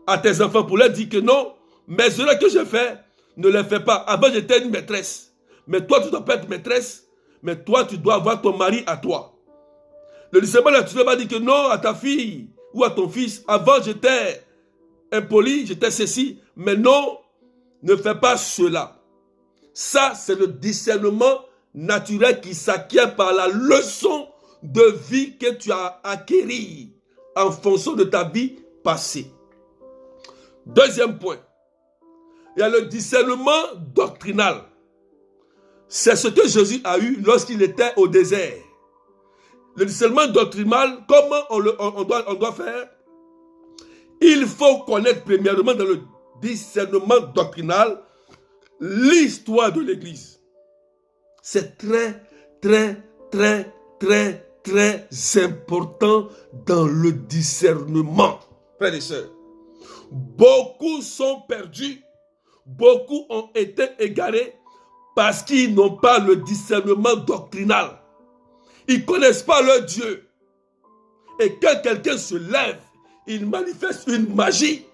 À tes enfants pour leur dire que non, mais cela que je fais, ne les fais pas. Avant j'étais une maîtresse, mais toi tu ne dois pas être maîtresse, mais toi tu dois avoir ton mari à toi. Le discernement naturel va dire que non à ta fille ou à ton fils, avant j'étais impoli, j'étais ceci, mais non, ne fais pas cela. Ça, c'est le discernement naturel qui s'acquiert par la leçon de vie que tu as acquérie en fonction de ta vie passée. Deuxième point, il y a le discernement doctrinal. C'est ce que Jésus a eu lorsqu'il était au désert. Le discernement doctrinal, comment on doit faire? Il faut connaître premièrement dans le discernement doctrinal l'histoire de l'Église. C'est très, très, très, très, très important dans le discernement. Frères et sœurs, beaucoup sont perdus, beaucoup ont été égarés parce qu'ils n'ont pas le discernement doctrinal. Ils ne connaissent pas leur Dieu. Et quand quelqu'un se lève, il manifeste une magie,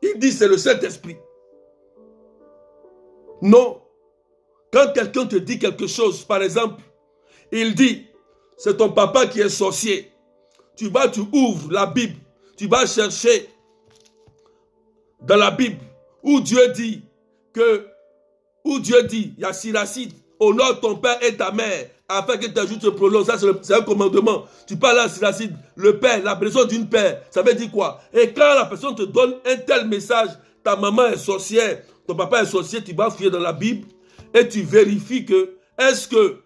il dit c'est le Saint-Esprit. Non. Quand quelqu'un te dit quelque chose, par exemple, il dit, c'est ton papa qui est sorcier. Tu ouvres la Bible, tu vas chercher dans la Bible où Dieu dit, il y a Siracide, honore ton père et ta mère, afin que ta joue se prolonge. Ça, c'est un commandement. Tu parles à Siracide, le père, la personne d'une père, ça veut dire quoi? Et quand la personne te donne un tel message, ta maman est sorcière, ton papa est sorcier, tu vas fouiller dans la Bible et tu vérifies que, est-ce que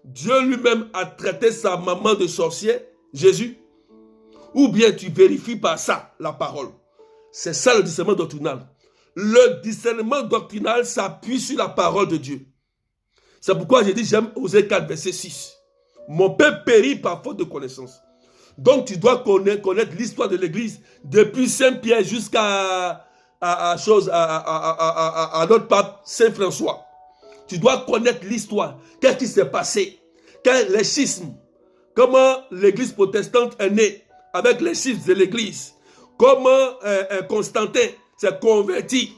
Dieu lui-même a traité sa maman de sorcière, Jésus? Ou bien tu vérifies par ça, la parole. C'est ça le discernement doctrinal. Le discernement doctrinal s'appuie sur la parole de Dieu. C'est pourquoi j'ai dit, j'aime Osée 4, verset 6. Mon peuple périt par faute de connaissance. Donc tu dois connaître l'histoire de l'Église depuis Saint-Pierre jusqu'à notre pape Saint-François. Tu dois connaître l'histoire. Qu'est-ce qui s'est passé? Quel est le schisme? Comment l'Église protestante est née avec les schismes de l'Église? Comment Constantin s'est converti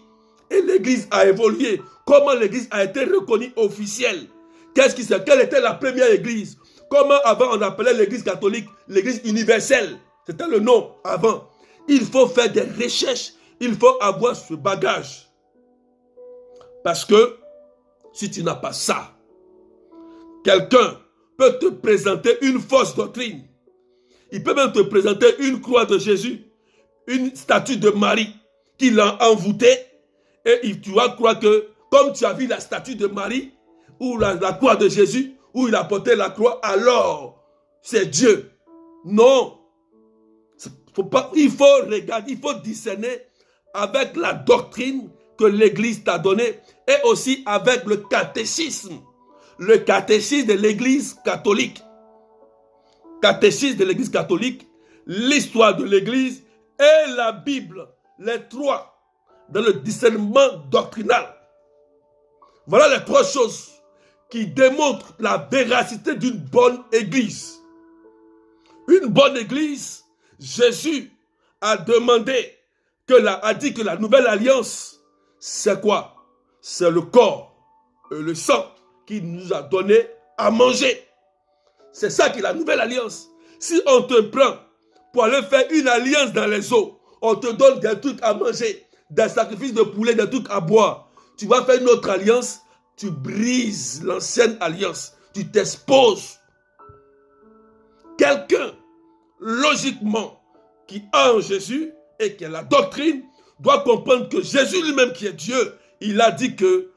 et l'Église a évolué? Comment l'Église a été reconnue officielle? Quelle était la première Église? Comment avant on appelait l'Église catholique l'Église universelle? C'était le nom avant. Il faut faire des recherches. Il faut avoir ce bagage. Parce que si tu n'as pas ça, quelqu'un peut te présenter une fausse doctrine. Il peut même te présenter une croix de Jésus, une statue de Marie qu'il a envoûtée. Et tu vas croire que, comme tu as vu la statue de Marie, ou la croix de Jésus, où il a porté la croix, alors c'est Dieu. Non. Il faut regarder, il faut discerner avec la doctrine que l'Église t'a donnée et aussi avec le catéchisme. Le catéchisme de l'Église catholique. Catéchisme de l'Église catholique, l'histoire de l'Église et la Bible. Les trois dans le discernement doctrinal. Voilà les trois choses qui démontrent la véracité d'une bonne Église. Une bonne Église, Jésus a demandé a dit que la nouvelle alliance, c'est quoi? C'est le corps et le sang qu'il nous a donné à manger. C'est ça qui est la nouvelle alliance. Si on te prend pour aller faire une alliance dans les eaux, on te donne des trucs à manger, des sacrifices de poulet, des trucs à boire. Tu vas faire une autre alliance, tu brises l'ancienne alliance, tu t'exposes. Quelqu'un, logiquement, qui a en Jésus et qui a la doctrine, doit comprendre que Jésus lui-même qui est Dieu, il a dit que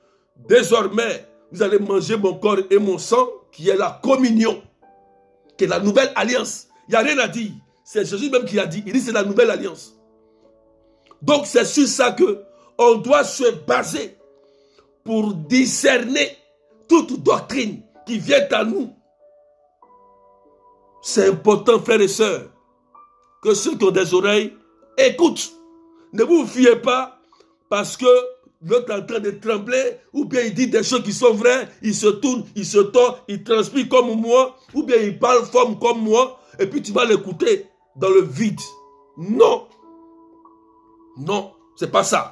désormais, vous allez manger mon corps et mon sang, qui est la communion, qui est la nouvelle alliance. Il n'y a rien à dire. C'est Jésus même qui a dit. Il dit c'est la nouvelle alliance. Donc c'est sur ça qu'on doit se baser pour discerner toute doctrine qui vient à nous. C'est important, frères et sœurs, que ceux qui ont des oreilles écoutent. Ne vous fiez pas parce que l'autre est en train de trembler, ou bien il dit des choses qui sont vraies, il se tourne, il se tord, il transpire comme moi, ou bien il parle forme comme moi, et puis tu vas l'écouter dans le vide. Non. Non, c'est pas ça.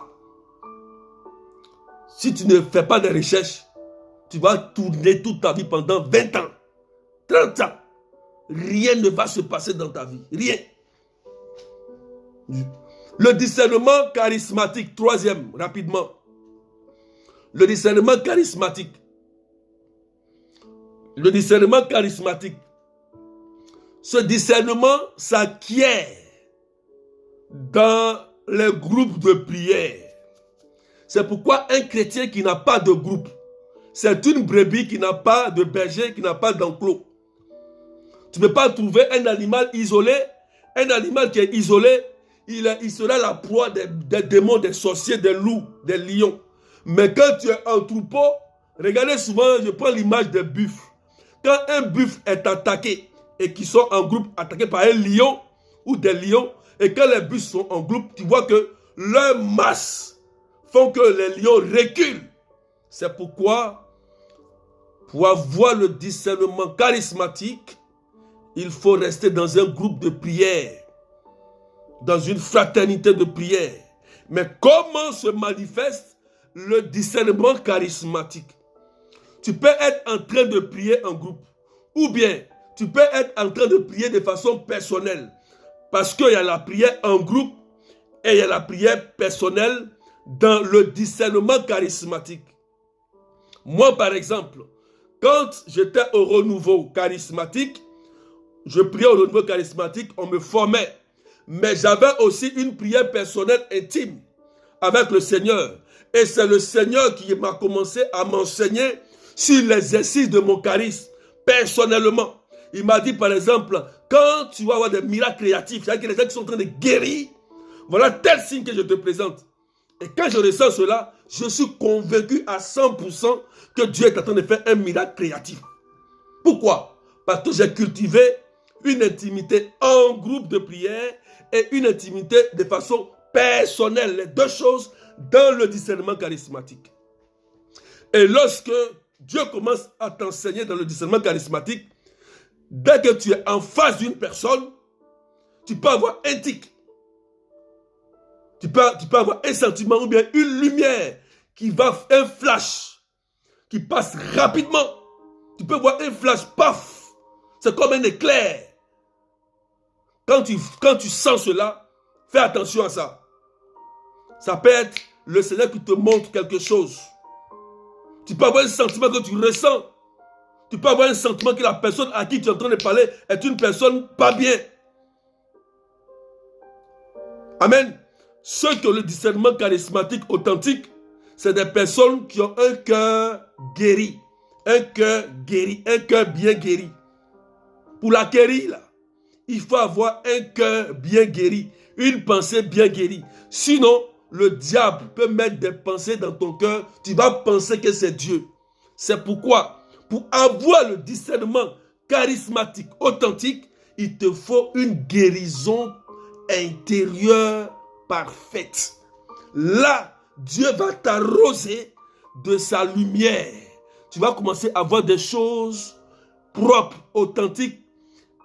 Si tu ne fais pas de recherches, tu vas tourner toute ta vie pendant 20 ans, 30 ans. Rien ne va se passer dans ta vie. Rien. Le discernement charismatique, troisième, rapidement. Le discernement charismatique. Le discernement charismatique. Ce discernement s'acquiert dans les groupes de prière. C'est pourquoi un chrétien qui n'a pas de groupe, c'est une brebis qui n'a pas de berger, qui n'a pas d'enclos. Tu ne peux pas trouver un animal isolé. Un animal qui est isolé, il sera la proie des démons, des sorciers, des loups, des lions. Mais quand tu es un troupeau, regardez souvent, je prends l'image des buffles. Quand un buffle est attaqué et qu'ils sont en groupe attaqués par un lion ou des lions, et quand les buffles sont en groupe, tu vois que leurs masses font que les lions reculent. C'est pourquoi, pour avoir le discernement charismatique, il faut rester dans un groupe de prière, dans une fraternité de prière. Mais comment se manifeste le discernement charismatique? Tu peux être en train de prier en groupe, ou bien tu peux être en train de prier de façon personnelle, parce qu'il y a la prière en groupe et il y a la prière personnelle dans le discernement charismatique. Moi, par exemple, quand j'étais au renouveau charismatique, je priais au renouveau charismatique, on me formait. Mais j'avais aussi une prière personnelle intime avec le Seigneur. Et c'est le Seigneur qui m'a commencé à m'enseigner sur l'exercice de mon charisme, personnellement. Il m'a dit, par exemple, quand tu vas avoir des miracles créatifs, c'est-à-dire que les gens qui sont en train de guérir, Voilà tel signe que je te présente. Et quand je ressens cela, je suis convaincu à 100% que Dieu est en train de faire un miracle créatif. Pourquoi? Parce que j'ai cultivé une intimité en groupe de prière et une intimité de façon personnelle. Les deux choses dans le discernement charismatique. Et lorsque Dieu commence à t'enseigner dans le discernement charismatique, dès que tu es en face d'une personne, tu peux avoir un tic. Tu peux avoir un sentiment ou bien une lumière qui va, un flash, qui passe rapidement. Tu peux voir un flash, paf, c'est comme un éclair. Quand tu sens cela, fais attention à ça. Ça peut être le Seigneur qui te montre quelque chose. Tu peux avoir un sentiment que tu ressens. Tu peux avoir un sentiment que la personne à qui tu es en train de parler est une personne pas bien. Amen. Ceux qui ont le discernement charismatique authentique, c'est des personnes qui ont un cœur guéri. Un cœur guéri, un cœur bien guéri. Pour l'acquérir, là, il faut avoir un cœur bien guéri, une pensée bien guérie. Sinon, le diable peut mettre des pensées dans ton cœur, tu vas penser que c'est Dieu. C'est pourquoi, pour avoir le discernement charismatique authentique, il te faut une guérison intérieure parfaite. Là, Dieu va t'arroser de sa lumière. Tu vas commencer à voir des choses propres, authentiques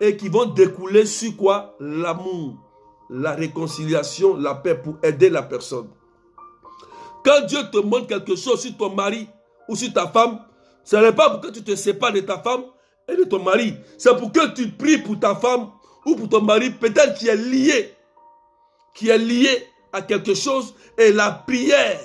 et qui vont découler sur quoi? L'amour, la réconciliation, la paix pour aider la personne. Quand Dieu te montre quelque chose sur ton mari ou sur ta femme, ce n'est pas pour que tu te sépares de ta femme et de ton mari. C'est pour que tu pries pour ta femme ou pour ton mari, peut-être qui est lié à quelque chose, et la prière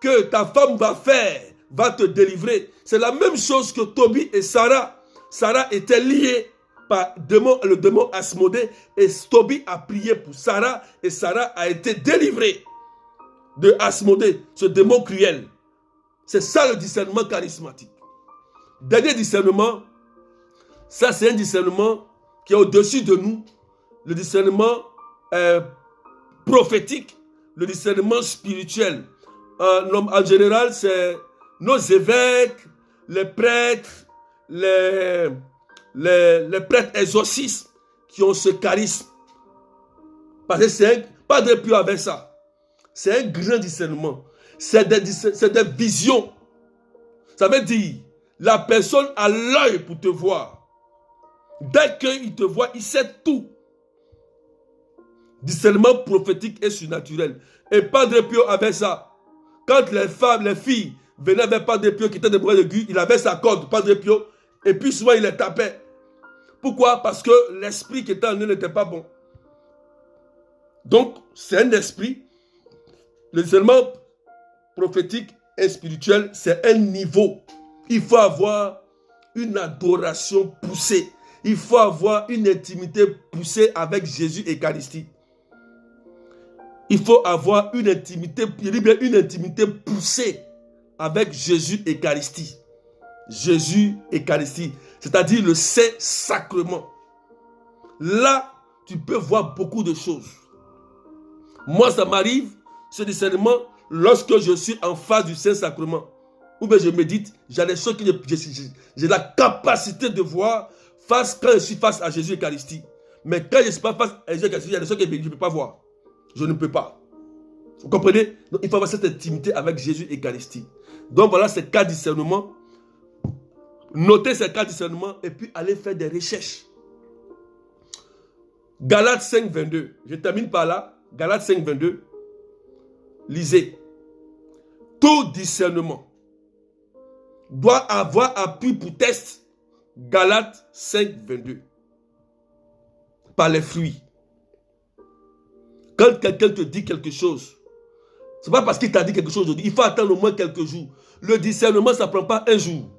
que ta femme va faire va te délivrer. C'est la même chose que Tobie et Sarah. Sarah était liée par le démon Asmodée et Tobie a prié pour Sarah et Sarah a été délivrée de Asmodée, ce démon cruel. C'est ça le discernement charismatique. Dernier discernement, ça c'est un discernement qui est au-dessus de nous, le discernement prophétique, le discernement spirituel. En général, c'est nos évêques, les prêtres, les prêtres exorcistes qui ont ce charisme. Parce que c'est Padre Pio avec ça. C'est un grand discernement. C'est des visions. Ça veut dire, la personne a l'œil pour te voir. Dès qu'il te voit, il sait tout. Discernement prophétique et surnaturel. Et Padre Pio avait ça. Quand les filles venaient vers Padre Pio qui était de bras aigus, il avait sa corde, Padre Pio, et puis souvent il les tapait. Pourquoi? Parce que l'esprit qui était en eux n'était pas bon. Donc, c'est un esprit. Le discernement prophétique et spirituel, c'est un niveau. Il faut avoir une adoration poussée. Il faut avoir une intimité poussée avec Jésus Eucharistie. Il faut avoir une intimité poussée avec Jésus Eucharistie. Jésus Eucharistie, c'est-à-dire le Saint-Sacrement. Là, tu peux voir beaucoup de choses. Moi, ça m'arrive, ce discernement, lorsque je suis en face du Saint-Sacrement. Ou bien je médite, j'ai des choses que j'ai la capacité de voir quand je suis face à Jésus Eucharistie. Mais quand je ne suis pas face à Jésus Eucharistie, il y a des choses que je ne peux pas voir. Je ne peux pas. Vous comprenez? Donc, il faut avoir cette intimité avec Jésus Eucharistie. Donc voilà ces 4 discernements. Notez ces 4 discernements et puis allez faire des recherches. Galates 5, 22. Je termine par là. Galates 5, 22. Lisez. Tout discernement doit avoir appui pour test. Galates 5, 22. Par les fruits. Quand quelqu'un te dit quelque chose, ce n'est pas parce qu'il t'a dit quelque chose aujourd'hui. Il faut attendre au moins quelques jours. Le discernement, ça ne prend pas un jour.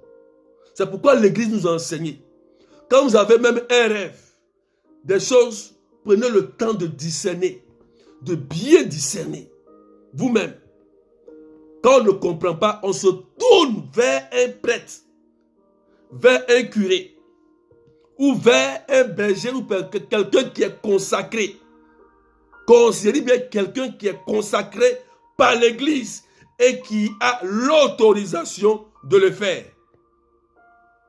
C'est pourquoi l'Église nous a enseigné. Quand vous avez même un rêve, des choses, prenez le temps de discerner, de bien discerner vous-même. Quand on ne comprend pas, on se tourne vers un prêtre, vers un curé, ou vers un berger ou quelqu'un qui est consacré. Considérez bien quelqu'un qui est consacré par l'Église et qui a l'autorisation de le faire.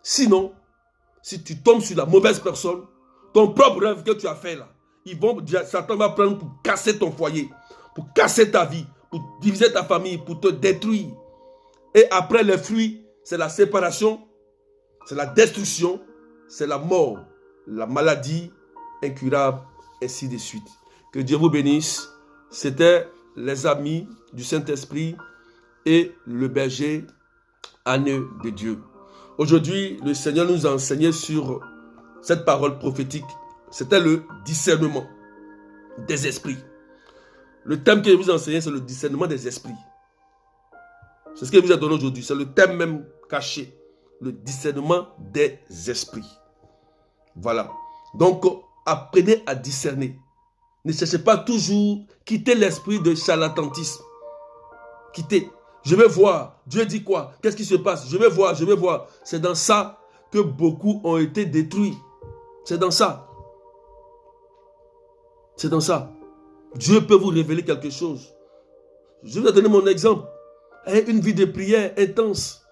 Sinon, si tu tombes sur la mauvaise personne, ton propre rêve que tu as fait là, Satan va prendre pour casser ton foyer, pour casser ta vie, pour diviser ta famille, pour te détruire. Et après les fruits, c'est la séparation, c'est la destruction, c'est la mort, la maladie incurable, ainsi de suite. Que Dieu vous bénisse. C'était les amis du Saint-Esprit et le berger agneau de Dieu. Aujourd'hui, le Seigneur nous a enseigné sur cette parole prophétique. C'était le discernement des esprits. Le thème que je vous ai enseigné, c'est le discernement des esprits. C'est ce que je vous ai donné aujourd'hui. C'est le thème même caché. Le discernement des esprits. Voilà. Donc, apprenez à discerner. Ne cherchez pas toujours, quittez l'esprit de charlatanisme. Quittez. Je vais voir. Dieu dit quoi? Qu'est-ce qui se passe? Je vais voir, je vais voir. C'est dans ça que beaucoup ont été détruits. C'est dans ça. C'est dans ça. Dieu peut vous révéler quelque chose. Je vais vous donner mon exemple. Ayez une vie de prière intense.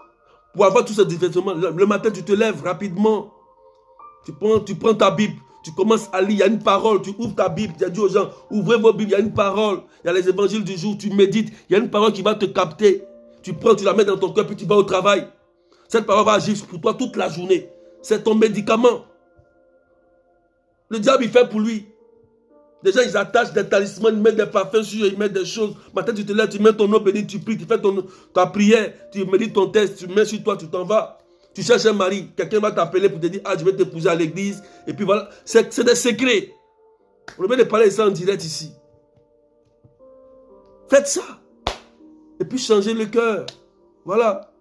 Pour avoir tout ce divertissement. Le matin, tu te lèves rapidement. Tu prends ta Bible. Tu commences à lire, il y a une parole, tu ouvres ta Bible, tu as dit aux gens, ouvrez vos Bibles, il y a une parole, il y a les évangiles du jour, tu médites, il y a une parole qui va te capter. Tu prends, tu la mets dans ton cœur, puis tu vas au travail. Cette parole va agir pour toi toute la journée. C'est ton médicament. Le diable, il fait pour lui. Les gens, ils attachent des talismans, ils mettent des parfums sur eux, ils mettent des choses. Maintenant, tu te lèves, tu mets ton nom béni, tu pries, tu fais ta prière, tu médites ton texte, tu mets sur toi, tu t'en vas. Tu cherches un mari, quelqu'un va t'appeler pour te dire, ah, je vais t'épouser à l'église. Et puis voilà, c'est des secrets. On devrait parler de ça en direct ici. Faites ça. Et puis changez le cœur. Voilà.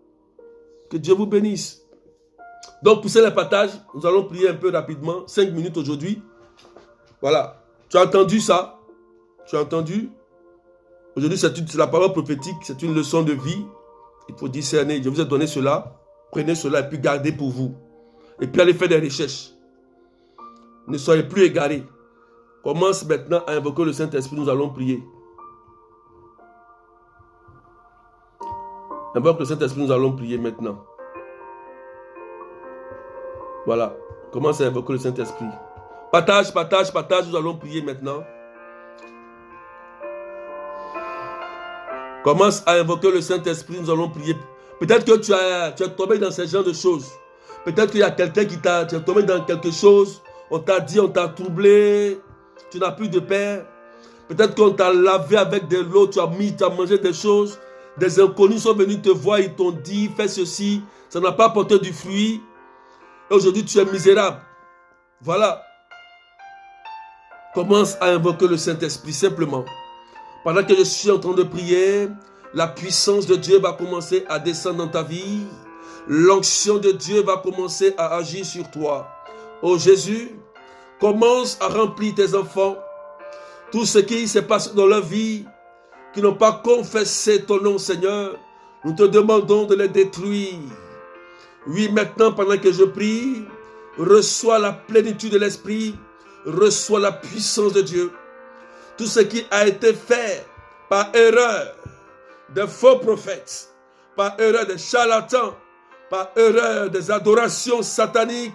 Que Dieu vous bénisse. Donc, poussez les partages. Nous allons prier un peu rapidement. 5 minutes aujourd'hui. Voilà. Tu as entendu ça? Tu as entendu? Aujourd'hui, c'est la parole prophétique. C'est une leçon de vie. Il faut discerner. Je vous ai donné cela. Prenez cela et puis gardez pour vous. Et puis allez faire des recherches. Ne soyez plus égarés. Commence maintenant à invoquer le Saint-Esprit. Nous allons prier. Invoque le Saint-Esprit. Nous allons prier maintenant. Voilà. Commence à invoquer le Saint-Esprit. Partage, partage, partage. Nous allons prier maintenant. Commence à invoquer le Saint-Esprit. Nous allons prier. Peut-être que tu es tombé dans ce genre de choses. Peut-être qu'il y a quelqu'un qui tu es tombé dans quelque chose. On t'a dit, on t'a troublé. Tu n'as plus de paix. Peut-être qu'on t'a lavé avec de l'eau. Tu as mangé des choses. Des inconnus sont venus te voir. Ils t'ont dit, fais ceci. Ça n'a pas porté du fruit. Et aujourd'hui, tu es misérable. Voilà. Commence à invoquer le Saint-Esprit simplement. Pendant que je suis en train de prier, la puissance de Dieu va commencer à descendre dans ta vie. L'onction de Dieu va commencer à agir sur toi. Oh Jésus, commence à remplir tes enfants. Tout ce qui se passe dans leur vie, qui n'ont pas confessé ton nom, Seigneur, nous te demandons de les détruire. Oui, maintenant, pendant que je prie, reçois la plénitude de l'Esprit, reçois la puissance de Dieu. Tout ce qui a été fait par erreur, des faux prophètes, par erreur des charlatans, par erreur des adorations sataniques,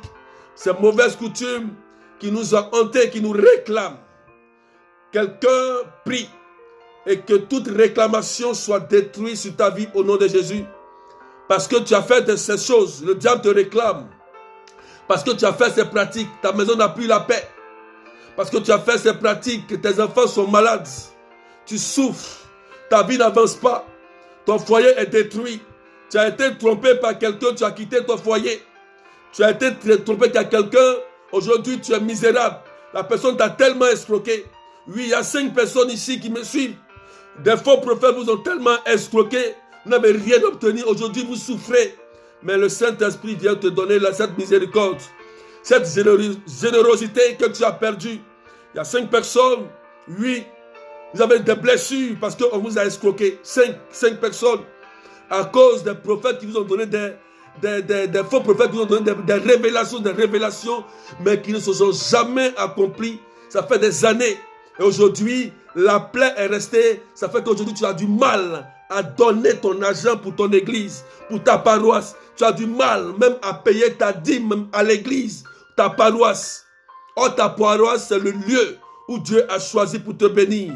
ces mauvaises coutumes qui nous ont hantés, qui nous réclament. Quelqu'un prie et que toute réclamation soit détruite sur ta vie au nom de Jésus. Parce que tu as fait de ces choses, le diable te réclame. Parce que tu as fait ces pratiques, ta maison n'a plus la paix. Parce que tu as fait ces pratiques, tes enfants sont malades. Tu souffres. Ta vie n'avance pas. Ton foyer est détruit. Tu as été trompé par quelqu'un, tu as quitté ton foyer. Tu as été trompé par quelqu'un, aujourd'hui tu es misérable. La personne t'a tellement escroqué. Oui, il y a 5 personnes ici qui me suivent. Des faux prophètes vous ont tellement escroqué. Vous n'avez rien obtenu. Aujourd'hui vous souffrez. Mais le Saint-Esprit vient te donner cette miséricorde. Cette générosité que tu as perdue. Il y a 5 personnes. Oui. Vous avez des blessures parce qu'on vous a escroqué. 5 personnes. À cause des prophètes qui vous ont donné des faux prophètes qui vous ont donné des révélations, mais qui ne se sont jamais accomplies. Ça fait des années. Et aujourd'hui, la plaie est restée. Ça fait qu'aujourd'hui, tu as du mal à donner ton argent pour ton église, pour ta paroisse. Tu as du mal même à payer ta dîme à l'église, ta paroisse. Or, ta paroisse, c'est le lieu où Dieu a choisi pour te bénir.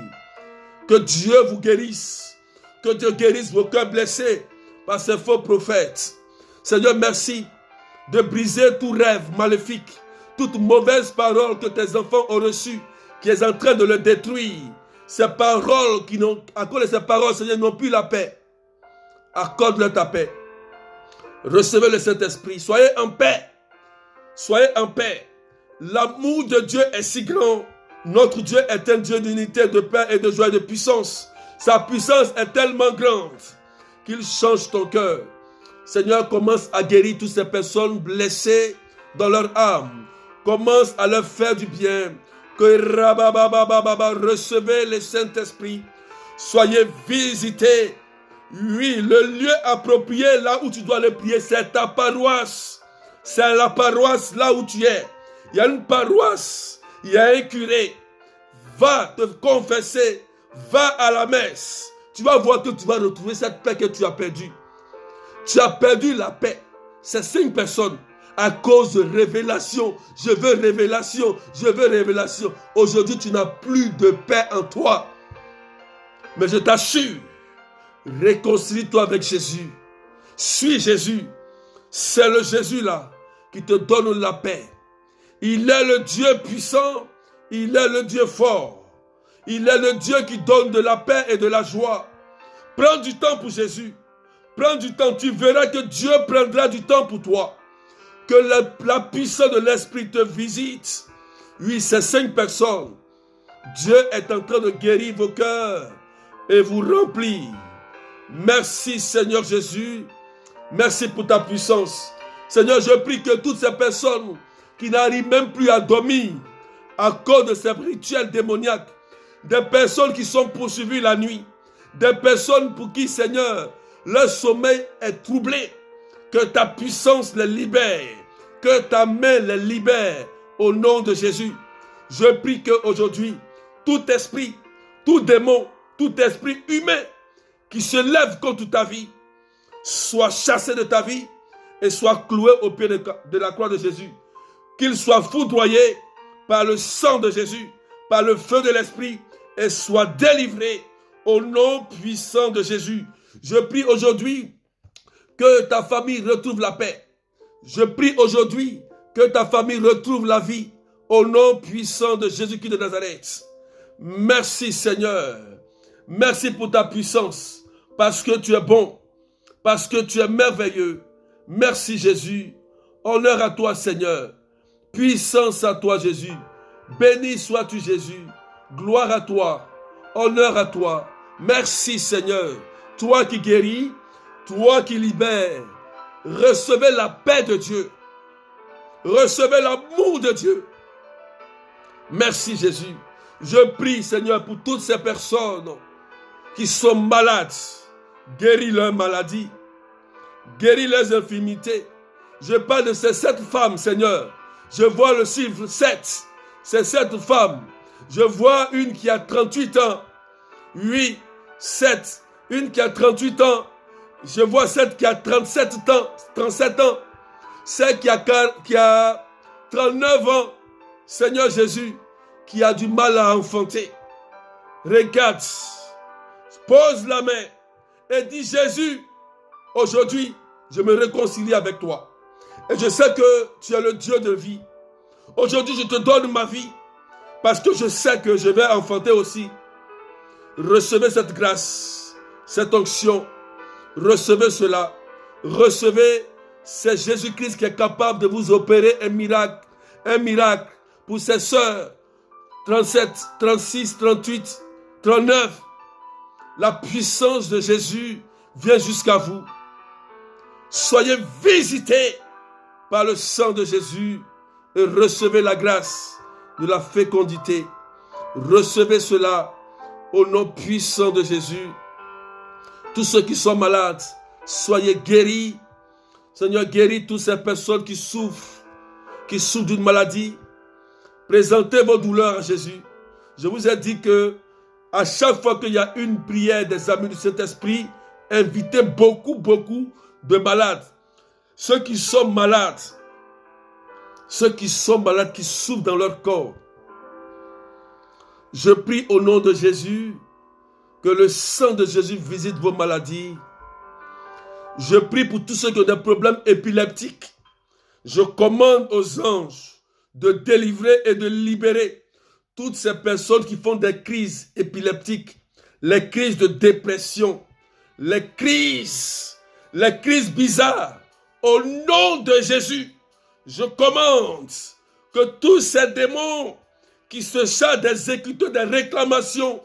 Que Dieu vous guérisse. Que Dieu guérisse vos cœurs blessés par ces faux prophètes. Seigneur, merci de briser tout rêve maléfique, toute mauvaise parole que tes enfants ont reçue, qui est en train de le détruire. Ces paroles qui n'ont, à cause de ces paroles, Seigneur, n'ont plus la paix. Accorde-leur ta paix. Recevez le Saint-Esprit. Soyez en paix. Soyez en paix. L'amour de Dieu est si grand. Notre Dieu est un Dieu d'unité, de paix et de joie et de puissance. Sa puissance est tellement grande qu'il change ton cœur. Seigneur, commence à guérir toutes ces personnes blessées dans leur âme. Commence à leur faire du bien. Que recevez le Saint-Esprit. Soyez visités. Oui, le lieu approprié là où tu dois le prier, c'est ta paroisse. C'est la paroisse là où tu es. Il y a une paroisse, il y a un curé. Va te confesser, va à la messe. Tu vas voir que tu vas retrouver cette paix que tu as perdue. Tu as perdu la paix. C'est 5 personnes à cause de révélation. Je veux révélation, je veux révélation. Aujourd'hui, tu n'as plus de paix en toi. Mais je t'assure, réconcilie-toi avec Jésus. Suis Jésus. C'est le Jésus là qui te donne la paix. Il est le Dieu puissant. Il est le Dieu fort. Il est le Dieu qui donne de la paix et de la joie. Prends du temps pour Jésus. Prends du temps. Tu verras que Dieu prendra du temps pour toi. Que la puissance de l'Esprit te visite. Oui, ces 5 personnes. Dieu est en train de guérir vos cœurs et vous remplir. Merci Seigneur Jésus. Merci pour ta puissance. Seigneur, je prie que toutes ces personnes qui n'arrivent même plus à dormir à cause de ces rituels démoniaques, des personnes qui sont poursuivies la nuit, des personnes pour qui, Seigneur, leur sommeil est troublé, que ta puissance les libère, que ta main les libère au nom de Jésus. Je prie qu'aujourd'hui, tout esprit, tout démon, tout esprit humain qui se lève contre ta vie, soit chassé de ta vie et soit cloué au pied de la croix de Jésus. Qu'il soit foudroyé par le sang de Jésus, par le feu de l'Esprit, et soit délivré au nom puissant de Jésus. Je prie aujourd'hui que ta famille retrouve la paix. Je prie aujourd'hui que ta famille retrouve la vie au nom puissant de Jésus-Christ de Nazareth. Merci Seigneur. Merci pour ta puissance, parce que tu es bon, parce que tu es merveilleux. Merci Jésus. Honneur à toi Seigneur. Puissance à toi Jésus. Béni sois-tu Jésus. Gloire à toi. Honneur à toi. Merci Seigneur. Toi qui guéris, toi qui libères. Recevez la paix de Dieu. Recevez l'amour de Dieu. Merci Jésus. Je prie Seigneur pour toutes ces personnes qui sont malades. Guéris leurs maladies. Guéris leurs infirmités. Je parle de ces 7 femmes Seigneur. Je vois le chiffre 7. C'est 7 femmes. Je vois une qui a 38 ans. 8, 7. Une qui a 38 ans. Je vois 7 qui a 37 ans. 37 ans. 7 qui a 39 ans. Seigneur Jésus, qui a du mal à enfanter. Regarde. Pose la main et dis Jésus, aujourd'hui, je me réconcilie avec toi. Et je sais que tu es le Dieu de vie. Aujourd'hui, je te donne ma vie parce que je sais que je vais enfanter aussi. Recevez cette grâce, cette onction. Recevez cela. Recevez, c'est Jésus-Christ qui est capable de vous opérer un miracle. Un miracle pour ses sœurs. 37, 36, 38, 39. La puissance de Jésus vient jusqu'à vous. Soyez visités par le sang de Jésus et recevez la grâce de la fécondité. Recevez cela au nom puissant de Jésus. Tous ceux qui sont malades, soyez guéris. Seigneur, guéris toutes ces personnes qui souffrent d'une maladie. Présentez vos douleurs à Jésus. Je vous ai dit que à chaque fois qu'il y a une prière des amis du Saint-Esprit, invitez beaucoup de malades. Ceux qui sont malades, qui souffrent dans leur corps. Je prie au nom de Jésus que le sang de Jésus visite vos maladies. Je prie pour tous ceux qui ont des problèmes épileptiques. Je commande aux anges de délivrer et de libérer toutes ces personnes qui font des crises épileptiques, les crises de dépression, les crises bizarres. Au nom de Jésus, je commande que tous ces démons qui se chargent d'exécuter des réclamations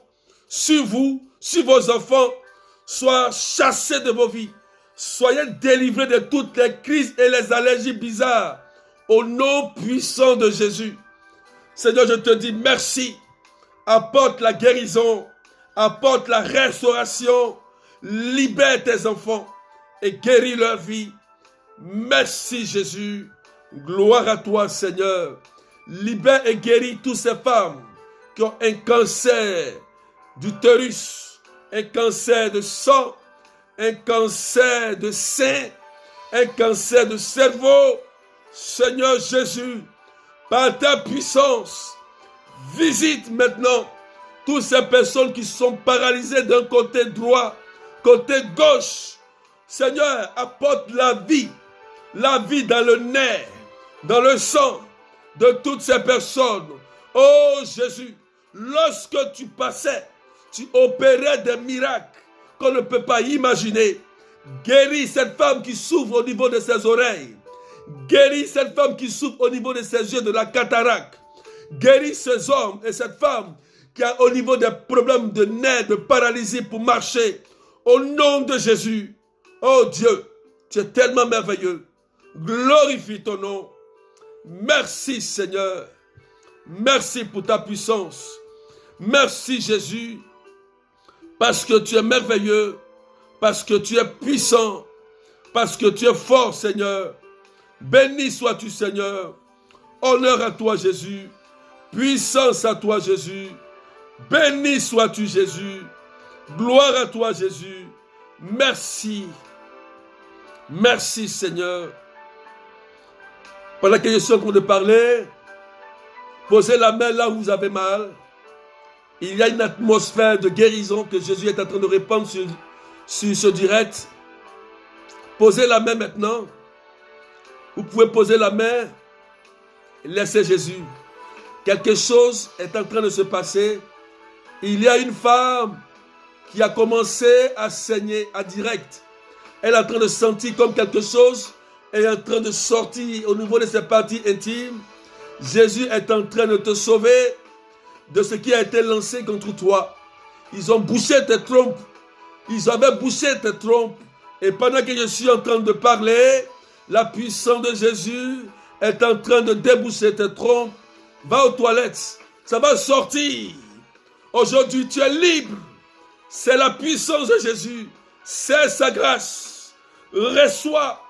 sur vous, sur vos enfants, soient chassés de vos vies. Soyez délivrés de toutes les crises et les allergies bizarres. Au nom puissant de Jésus. Seigneur, je te dis merci. Apporte la guérison. Apporte la restauration. Libère tes enfants et guéris leur vie. Merci Jésus. Gloire à toi Seigneur. Libère et guéris toutes ces femmes qui ont un cancer d'utérus, un cancer de sang, un cancer de sein, un cancer de cerveau. Seigneur Jésus, par ta puissance, visite maintenant toutes ces personnes qui sont paralysées d'un côté droit, côté gauche. Seigneur, apporte la vie dans le nerf, dans le sang de toutes ces personnes. Oh Jésus, lorsque tu passais, tu opérais des miracles qu'on ne peut pas imaginer. Guéris cette femme qui souffre au niveau de ses oreilles. Guéris cette femme qui souffre au niveau de ses yeux de la cataracte. Guéris ces hommes et cette femme qui a au niveau des problèmes de nerfs, de paralysie pour marcher. Au nom de Jésus. Oh Dieu, tu es tellement merveilleux. Glorifie ton nom. Merci Seigneur. Merci pour ta puissance. Merci Jésus. Parce que tu es merveilleux. Parce que tu es puissant. Parce que tu es fort Seigneur. Béni sois-tu Seigneur. Honneur à toi Jésus. Puissance à toi Jésus. Béni sois-tu Jésus. Gloire à toi Jésus. Merci. Merci Seigneur. Pendant que je suis en train de parler, posez la main là où vous avez mal. Il y a une atmosphère de guérison que Jésus est en train de répandre sur ce direct. Posez la main maintenant. Vous pouvez poser la main et laisser Jésus. Quelque chose est en train de se passer. Il y a une femme qui a commencé à saigner à direct. Elle est en train de sentir comme quelque chose est en train de sortir au niveau de ses parties intimes. Jésus est en train de te sauver de ce qui a été lancé contre toi. Ils ont bouché tes trompes. Ils avaient bouché tes trompes. Et pendant que je suis en train de parler, la puissance de Jésus est en train de déboucher tes trompes. Va aux toilettes. Ça va sortir. Aujourd'hui, tu es libre. C'est la puissance de Jésus. C'est sa grâce. Reçois.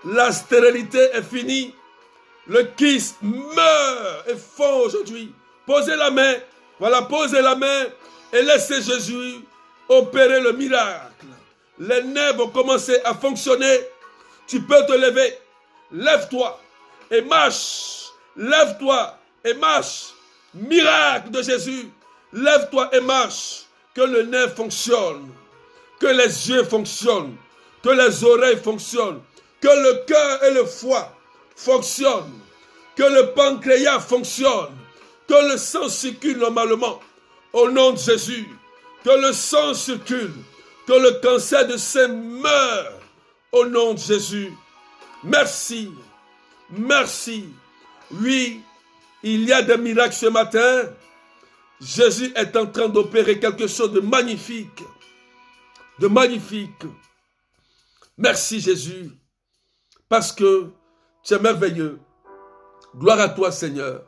La stérilité est finie. Le kyste meurt et fond aujourd'hui. Posez la main. Voilà, posez la main et laissez Jésus opérer le miracle. Les nerfs vont commencer à fonctionner. Tu peux te lever. Lève-toi et marche. Lève-toi et marche. Miracle de Jésus. Lève-toi et marche. Que le nerf fonctionne. Que les yeux fonctionnent. Que les oreilles fonctionnent. Que le cœur et le foie fonctionnent. Que le pancréas fonctionne. Que le sang circule normalement. Au nom de Jésus. Que le sang circule. Que le cancer de sein meure. Au nom de Jésus. Merci. Merci. Oui, il y a des miracles ce matin. Jésus est en train d'opérer quelque chose de magnifique. De magnifique. Merci Jésus. Parce que tu es merveilleux. Gloire à toi Seigneur.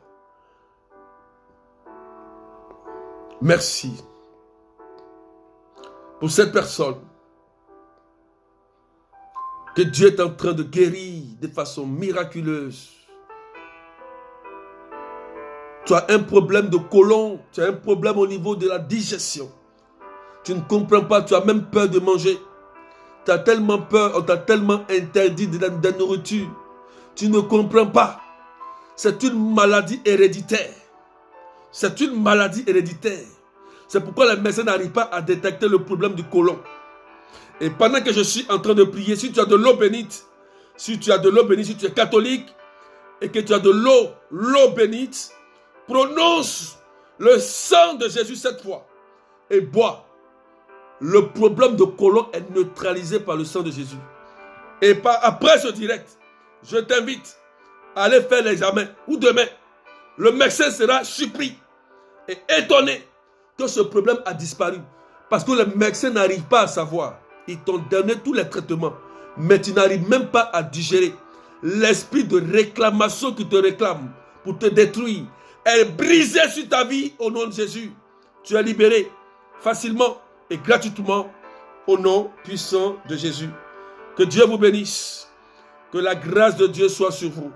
Merci. Pour cette personne que Dieu est en train de guérir de façon miraculeuse. Tu as un problème de côlon, tu as un problème au niveau de la digestion. Tu ne comprends pas, tu as même peur de manger. Tu as tellement peur, on t'a tellement interdit de la nourriture. Tu ne comprends pas. C'est une maladie héréditaire. C'est une maladie héréditaire. C'est pourquoi les médecins n'arrivent pas à détecter le problème du côlon. Et pendant que je suis en train de prier, si tu as de l'eau bénite, si tu es catholique et que tu as de l'eau bénite, prononce le sang de Jésus cette fois et bois. Le problème de côlon est neutralisé par le sang de Jésus. Et après ce direct, je t'invite à aller faire l'examen ou demain. Le médecin sera surpris et étonné que ce problème a disparu. Parce que les médecins n'arrivent pas à savoir. Ils t'ont donné tous les traitements, mais tu n'arrives même pas à digérer. L'esprit de réclamation qui te réclame pour te détruire est brisé sur ta vie au nom de Jésus. Tu es libéré facilement et gratuitement au nom puissant de Jésus. Que Dieu vous bénisse. Que la grâce de Dieu soit sur vous.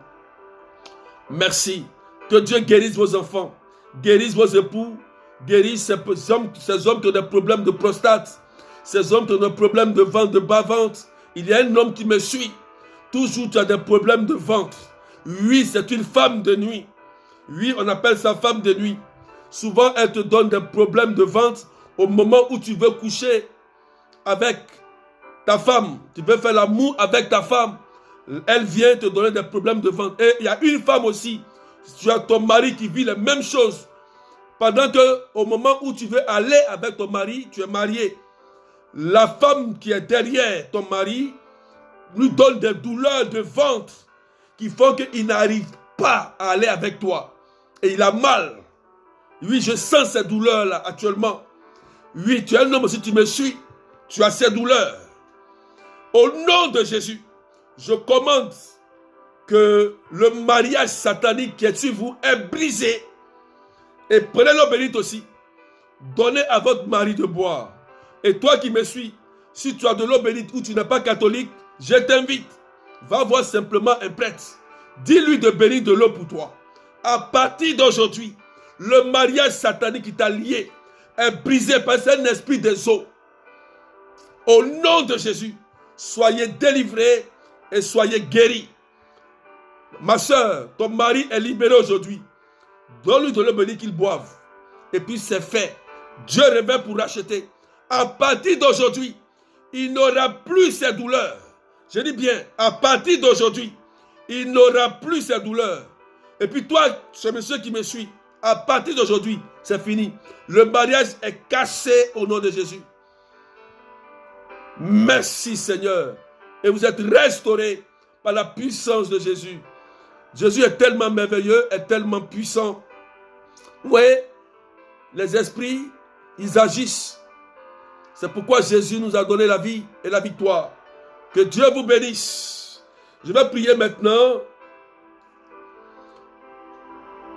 Merci. Que Dieu guérisse vos enfants, guérisse vos époux, guérisse ces hommes qui ont des problèmes de prostate, ces hommes qui ont des problèmes de ventre, de bas-ventre. Il y a un homme qui me suit. Toujours tu as des problèmes de ventre. Oui, c'est une femme de nuit. Oui, on appelle ça femme de nuit. Souvent, elle te donne des problèmes de ventre au moment où tu veux coucher avec ta femme. Tu veux faire l'amour avec ta femme. Elle vient te donner des problèmes de ventre. Et il y a une femme aussi. Tu as ton mari qui vit les mêmes choses. Pendant que au moment où tu veux aller avec ton mari, tu es marié. La femme qui est derrière ton mari lui donne des douleurs de ventre qui font qu'il n'arrive pas à aller avec toi. Et il a mal. Oui, je sens ces douleurs-là actuellement. Oui, tu es un homme aussi, tu me suis. Tu as ces douleurs. Au nom de Jésus, je commande que le mariage satanique qui est sur vous est brisé. Et prenez l'eau bénite aussi. Donnez à votre mari de boire. Et toi qui me suis, si tu as de l'eau bénite ou tu n'es pas catholique, je t'invite. Va voir simplement un prêtre. Dis-lui de bénir de l'eau pour toi. À partir d'aujourd'hui, le mariage satanique qui t'a lié est brisé par un esprit des eaux. Au nom de Jésus, soyez délivrés et soyez guéris. Ma soeur, ton mari est libéré aujourd'hui. Donne-lui de l'eau bénite qu'il boive. Et puis c'est fait. Dieu revient pour racheter. À partir d'aujourd'hui, il n'aura plus ces douleurs. Je dis bien, à partir d'aujourd'hui, il n'aura plus ces douleurs. Et puis toi, ce monsieur qui me suit, à partir d'aujourd'hui, c'est fini. Le mariage est cassé au nom de Jésus. Merci Seigneur. Et vous êtes restaurés par la puissance de Jésus. Jésus est tellement merveilleux, est tellement puissant. Oui, les esprits, ils agissent. C'est pourquoi Jésus nous a donné la vie et la victoire. Que Dieu vous bénisse. Je vais prier maintenant.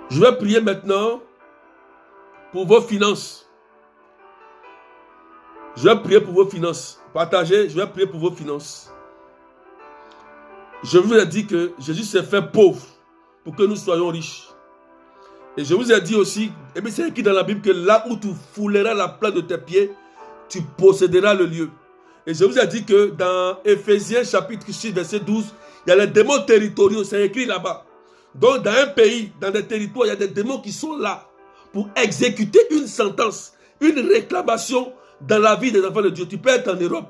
Je vais prier maintenant pour vos finances. Je vais prier pour vos finances. Partagez, je vais prier pour vos finances. Je vous ai dit que Jésus s'est fait pauvre pour que nous soyons riches. Et je vous ai dit aussi, et bien c'est écrit dans la Bible que là où tu fouleras la plante de tes pieds, tu posséderas le lieu. Et je vous ai dit que dans Éphésiens chapitre 6 verset 12, il y a les démons territoriaux, c'est écrit là-bas. Donc dans un pays, dans des territoires, il y a des démons qui sont là pour exécuter une sentence, une réclamation dans la vie des enfants de Dieu. Tu peux être en Europe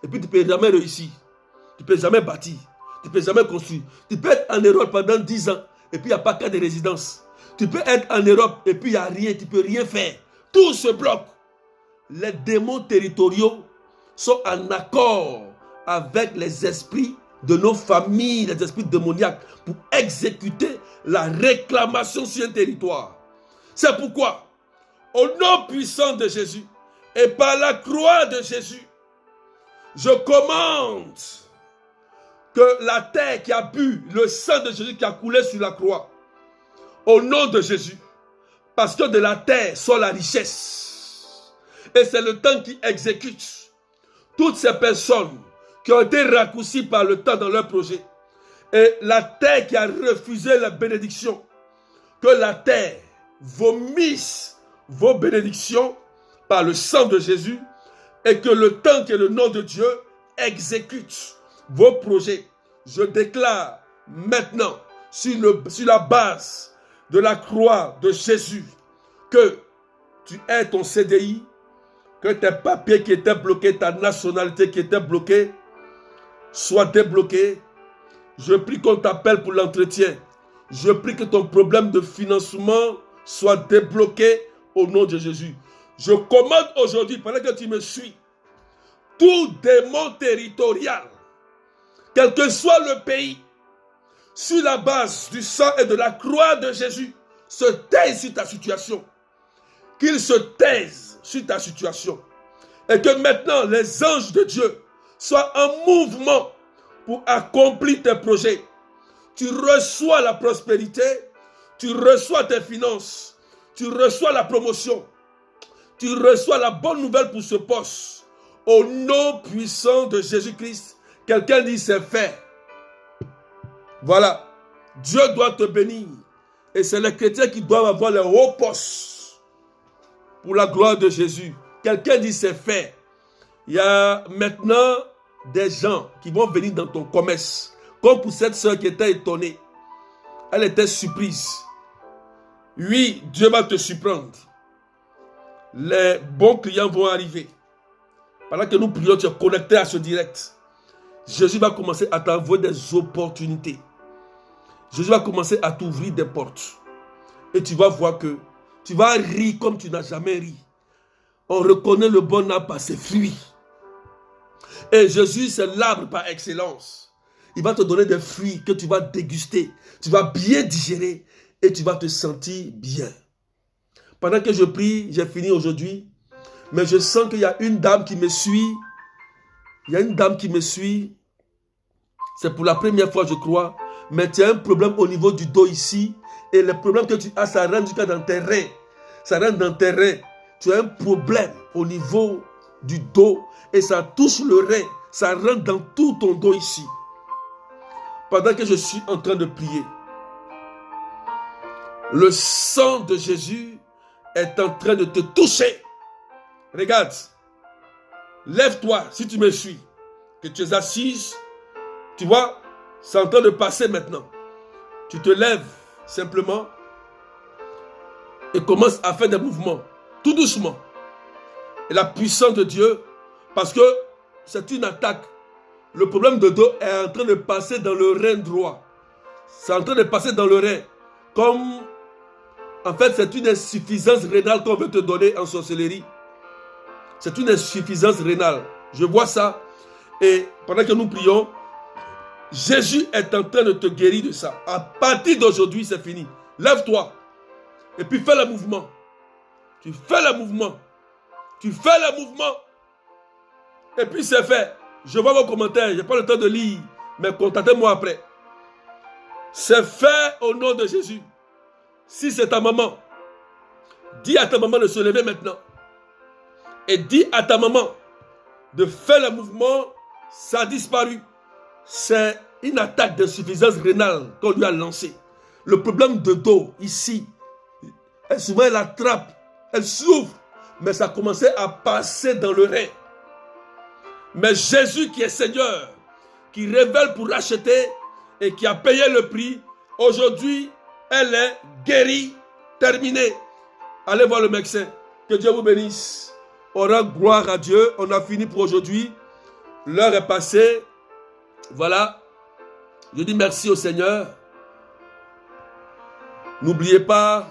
et puis tu ne peux jamais réussir. Tu ne peux jamais bâtir. Tu ne peux jamais construire. Tu peux être en Europe pendant 10 ans et puis il n'y a pas qu'à de résidence. Tu peux être en Europe et puis il n'y a rien, tu ne peux rien faire. Tout se bloque. Les démons territoriaux sont en accord avec les esprits de nos familles, les esprits démoniaques, pour exécuter la réclamation sur un territoire. C'est pourquoi, au nom puissant de Jésus et par la croix de Jésus, je commande que la terre qui a bu le sang de Jésus qui a coulé sur la croix, au nom de Jésus, parce que de la terre sort la richesse. Et c'est le temps qui exécute toutes ces personnes qui ont été raccourcies par le temps dans leur projet. Et la terre qui a refusé la bénédiction, que la terre vomisse vos bénédictions par le sang de Jésus et que le temps que le nom de Dieu exécute vos projets. Je déclare maintenant sur la base de la croix de Jésus que tu aies ton CDI, que tes papiers qui étaient bloqués, ta nationalité qui était bloquée, soient débloqués. Je prie qu'on t'appelle pour l'entretien. Je prie que ton problème de financement soit débloqué au nom de Jésus. Je commande aujourd'hui, pendant que tu me suis, tout démon territorial, quel que soit le pays, sur la base du sang et de la croix de Jésus, se taise sur ta situation. Qu'il se taise sur ta situation. Et que maintenant, les anges de Dieu soient en mouvement pour accomplir tes projets. Tu reçois la prospérité, tu reçois tes finances, tu reçois la promotion, tu reçois la bonne nouvelle pour ce poste. Au nom puissant de Jésus-Christ, quelqu'un dit c'est fait. Voilà, Dieu doit te bénir. Et c'est les chrétiens qui doivent avoir les hauts postes pour la gloire de Jésus. Quelqu'un dit c'est fait. Il y a maintenant des gens qui vont venir dans ton commerce. Comme pour cette soeur qui était étonnée. Elle était surprise. Oui, Dieu va te surprendre. Les bons clients vont arriver. Pendant que nous prions, tu es connecté à ce direct. Jésus va commencer à t'envoyer des opportunités. Jésus va commencer à t'ouvrir des portes. Et tu vas voir que tu vas rire comme tu n'as jamais ri. On reconnaît le bon arbre par ses fruits. Et Jésus, c'est l'arbre par excellence. Il va te donner des fruits que tu vas déguster. Tu vas bien digérer et tu vas te sentir bien. Pendant que je prie, j'ai fini aujourd'hui. Mais je sens qu'il y a une dame qui me suit. Il y a une dame qui me suit. C'est pour la première fois, je crois. Mais tu as un problème au niveau du dos ici. Et le problème que tu as, ça rentre jusqu'à dans tes reins. Ça rentre dans tes reins. Tu as un problème au niveau du dos. Et ça touche le rein. Ça rentre dans tout ton dos ici. Pendant que je suis en train de prier, le sang de Jésus est en train de te toucher. Regarde. Lève-toi si tu me suis. Que tu es assise. Tu vois, c'est en train de passer maintenant. Tu te lèves simplement et commences à faire des mouvements. Tout doucement. Et la puissance de Dieu, parce que c'est une attaque. Le problème de dos est en train de passer dans le rein droit. C'est en train de passer dans le rein. Comme, en fait, c'est une insuffisance rénale qu'on veut te donner en sorcellerie. C'est une insuffisance rénale. Je vois ça. Et pendant que nous prions, Jésus est en train de te guérir de ça. À partir d'aujourd'hui, c'est fini. Lève-toi. Et puis fais le mouvement. Tu fais le mouvement. Tu fais le mouvement. Et puis c'est fait. Je vois vos commentaires. Je n'ai pas le temps de lire. Mais contactez-moi après. C'est fait au nom de Jésus. Si c'est ta maman, dis à ta maman de se lever maintenant. Et dis à ta maman de faire le mouvement. Ça a disparu. C'est une attaque d'insuffisance rénale qu'on lui a lancée. Le problème de dos, ici, souvent elle attrape, elle souffre, mais ça a commencé à passer dans le rein. Mais Jésus qui est Seigneur, qui révèle pour racheter et qui a payé le prix, aujourd'hui, elle est guérie, terminée. Allez voir le médecin. Que Dieu vous bénisse. On rend gloire à Dieu. On a fini pour aujourd'hui. L'heure est passée. Voilà. Je dis merci au Seigneur. N'oubliez pas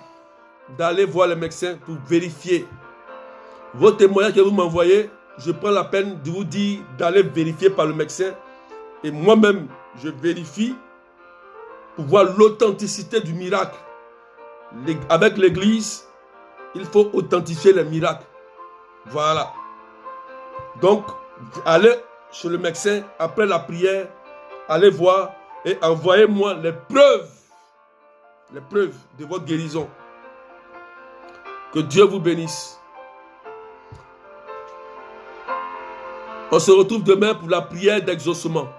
d'aller voir le médecin pour vérifier vos témoignages que vous m'envoyez. Je prends la peine de vous dire d'aller vérifier par le médecin. Et moi-même, je vérifie pour voir l'authenticité du miracle. Avec l'Église, il faut authentifier les miracles. Voilà. Donc, allez chez le médecin après la prière. Allez voir et envoyez-moi les preuves de votre guérison. Que Dieu vous bénisse. On se retrouve demain pour la prière d'exaucement.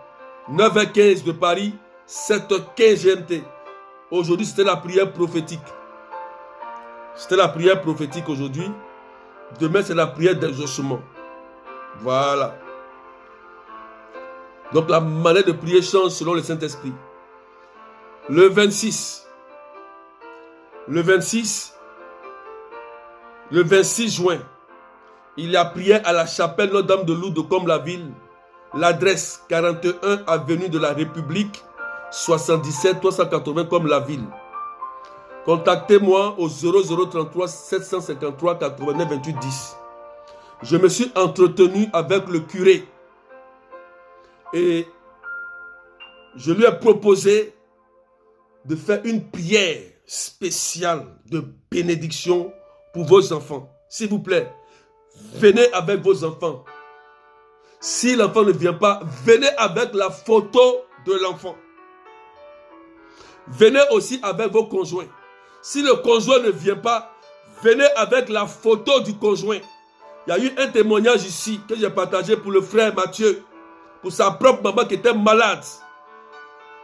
9h15 de Paris, 7h15 GMT. Aujourd'hui, c'était la prière prophétique. C'était la prière prophétique aujourd'hui. Demain, c'est la prière d'exaucement. Voilà. Donc, la manière de prier change selon le Saint-Esprit. Le 26 juin, il y a prière à la chapelle Notre-Dame de Lourdes comme la ville. L'adresse 41 avenue de la République, 77 380 comme la ville. Contactez-moi au 0033 753 89 28 10. Je me suis entretenu avec le curé et je lui ai proposé de faire une prière spéciale de bénédiction pour vos enfants. S'il vous plaît, venez avec vos enfants. Si l'enfant ne vient pas, venez avec la photo de l'enfant. Venez aussi avec vos conjoints. Si le conjoint ne vient pas, venez avec la photo du conjoint. Il y a eu un témoignage ici que j'ai partagé pour le frère Mathieu, pour sa propre maman qui était malade.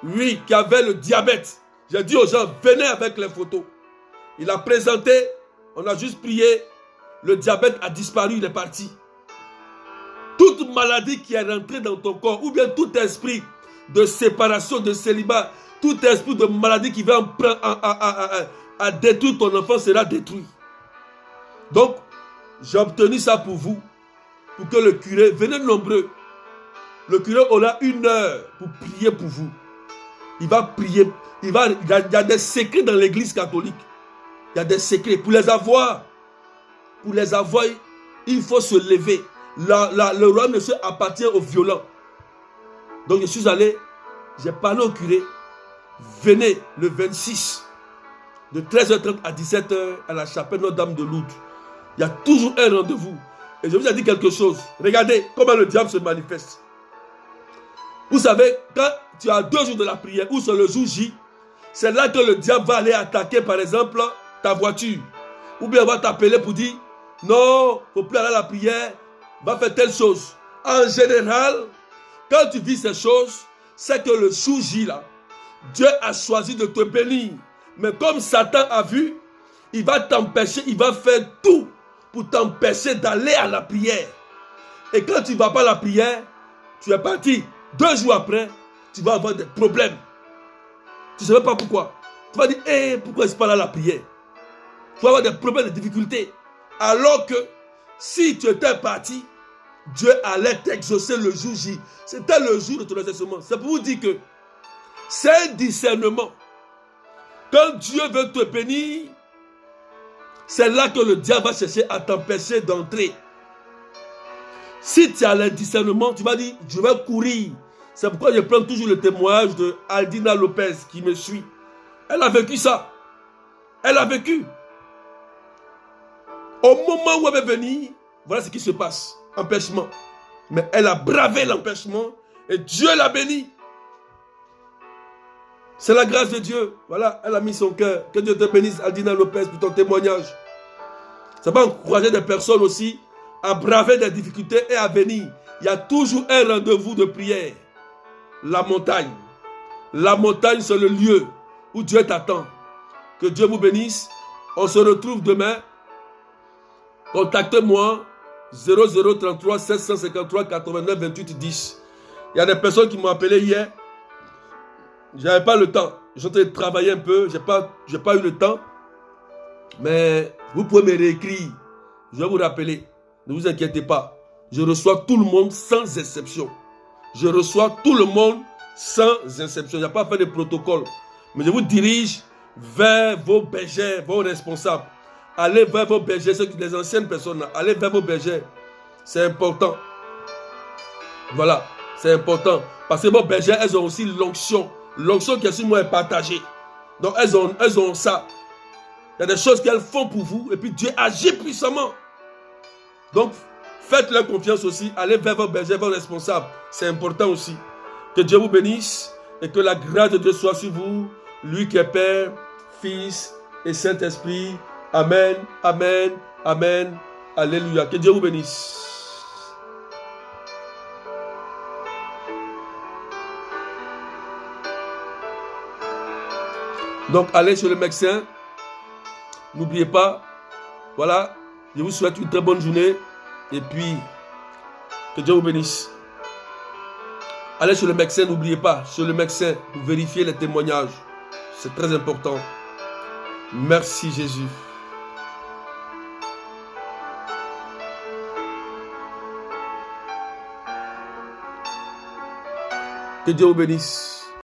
Oui, qui avait le diabète. J'ai dit aux gens, venez avec les photos. Il a présenté, on a juste prié, le diabète a disparu, il est parti. Toute maladie qui est rentrée dans ton corps, ou bien tout esprit de séparation, de célibat, tout esprit de maladie qui va à détruire ton enfant sera détruit. Donc, j'ai obtenu ça pour vous, pour que le curé, venez nombreux. Le curé aura 1 heure pour prier pour vous. Il va prier, il y a des secrets dans l'église catholique. Il y a des secrets. Pour les avoir, il faut se lever. Le roi monsieur appartient aux violents. Donc je suis allé, j'ai parlé au curé. Venez le 26 de 13h30 à 17h à la chapelle Notre-Dame de Lourdes. Il y a toujours un rendez-vous. Et je vous ai dit quelque chose. Regardez comment le diable se manifeste. Vous savez, quand tu as 2 jours de la prière, ou sur le jour J, c'est là que le diable va aller attaquer, par exemple, ta voiture. Ou bien va t'appeler pour dire, non, il ne faut plus aller à la prière, va faire telle chose. En général, quand tu vis ces choses, c'est que le jour J, là, Dieu a choisi de te bénir. Mais comme Satan a vu, il va t'empêcher, il va faire tout pour t'empêcher d'aller à la prière. Et quand tu ne vas pas à la prière, tu es parti. 2 jours après, tu vas avoir des problèmes. Tu ne sais pas pourquoi. Tu vas dire, pourquoi je ne suis pas là à la prière? Tu vas avoir des problèmes, des difficultés. Alors que si tu étais parti, Dieu allait t'exaucer le jour J. C'était le jour de ton exaucement. C'est pour vous dire que c'est un discernement. Quand Dieu veut te bénir, c'est là que le diable va chercher à t'empêcher d'entrer. Si tu as le discernement, tu vas dire, je vais courir. C'est pourquoi je prends toujours le témoignage de Aldina Lopez qui me suit. Elle a vécu ça. Elle a vécu. Au moment où elle veut venir, voilà ce qui se passe. Empêchement. Mais elle a bravé l'empêchement et Dieu l'a bénie. C'est la grâce de Dieu. Voilà, elle a mis son cœur. Que Dieu te bénisse, Aldina Lopez, pour ton témoignage. Ça va encourager des personnes aussi à braver des difficultés et à venir. Il y a toujours un rendez-vous de prière. La montagne. La montagne, c'est le lieu où Dieu t'attend. Que Dieu vous bénisse. On se retrouve demain. Contactez-moi 0033 753 89 28 10. Il y a des personnes qui m'ont appelé hier. Je n'avais pas le temps. J'ai train de travailler un peu. Je n'ai pas eu le temps. Mais vous pouvez me réécrire. Je vais vous rappeler. Ne vous inquiétez pas. Je reçois tout le monde sans exception. Je reçois tout le monde sans exception. Il n'y a pas à faire de protocole. Mais je vous dirige vers vos bergers, vos responsables. Allez vers vos bergers, les anciennes personnes. Allez vers vos bergers. C'est important. Voilà, c'est important. Parce que vos bergers, elles ont aussi l'onction. L'onction qui est sur moi est partagée. Donc elles ont ça. Il y a des choses qu'elles font pour vous. Et puis Dieu agit puissamment. Donc, faites-leur confiance aussi. Allez vers vos bergers, vos responsables. C'est important aussi. Que Dieu vous bénisse. Et que la grâce de Dieu soit sur vous. Lui qui est Père, Fils et Saint-Esprit. Amen, amen, amen. Alléluia. Que Dieu vous bénisse. Donc, allez chez le médecin. N'oubliez pas, voilà, je vous souhaite une très bonne journée. Et puis, que Dieu vous bénisse. Allez chez le médecin, n'oubliez pas, chez le médecin, pour vérifier les témoignages. C'est très important. Merci Jésus. Que Dieu vous bénisse.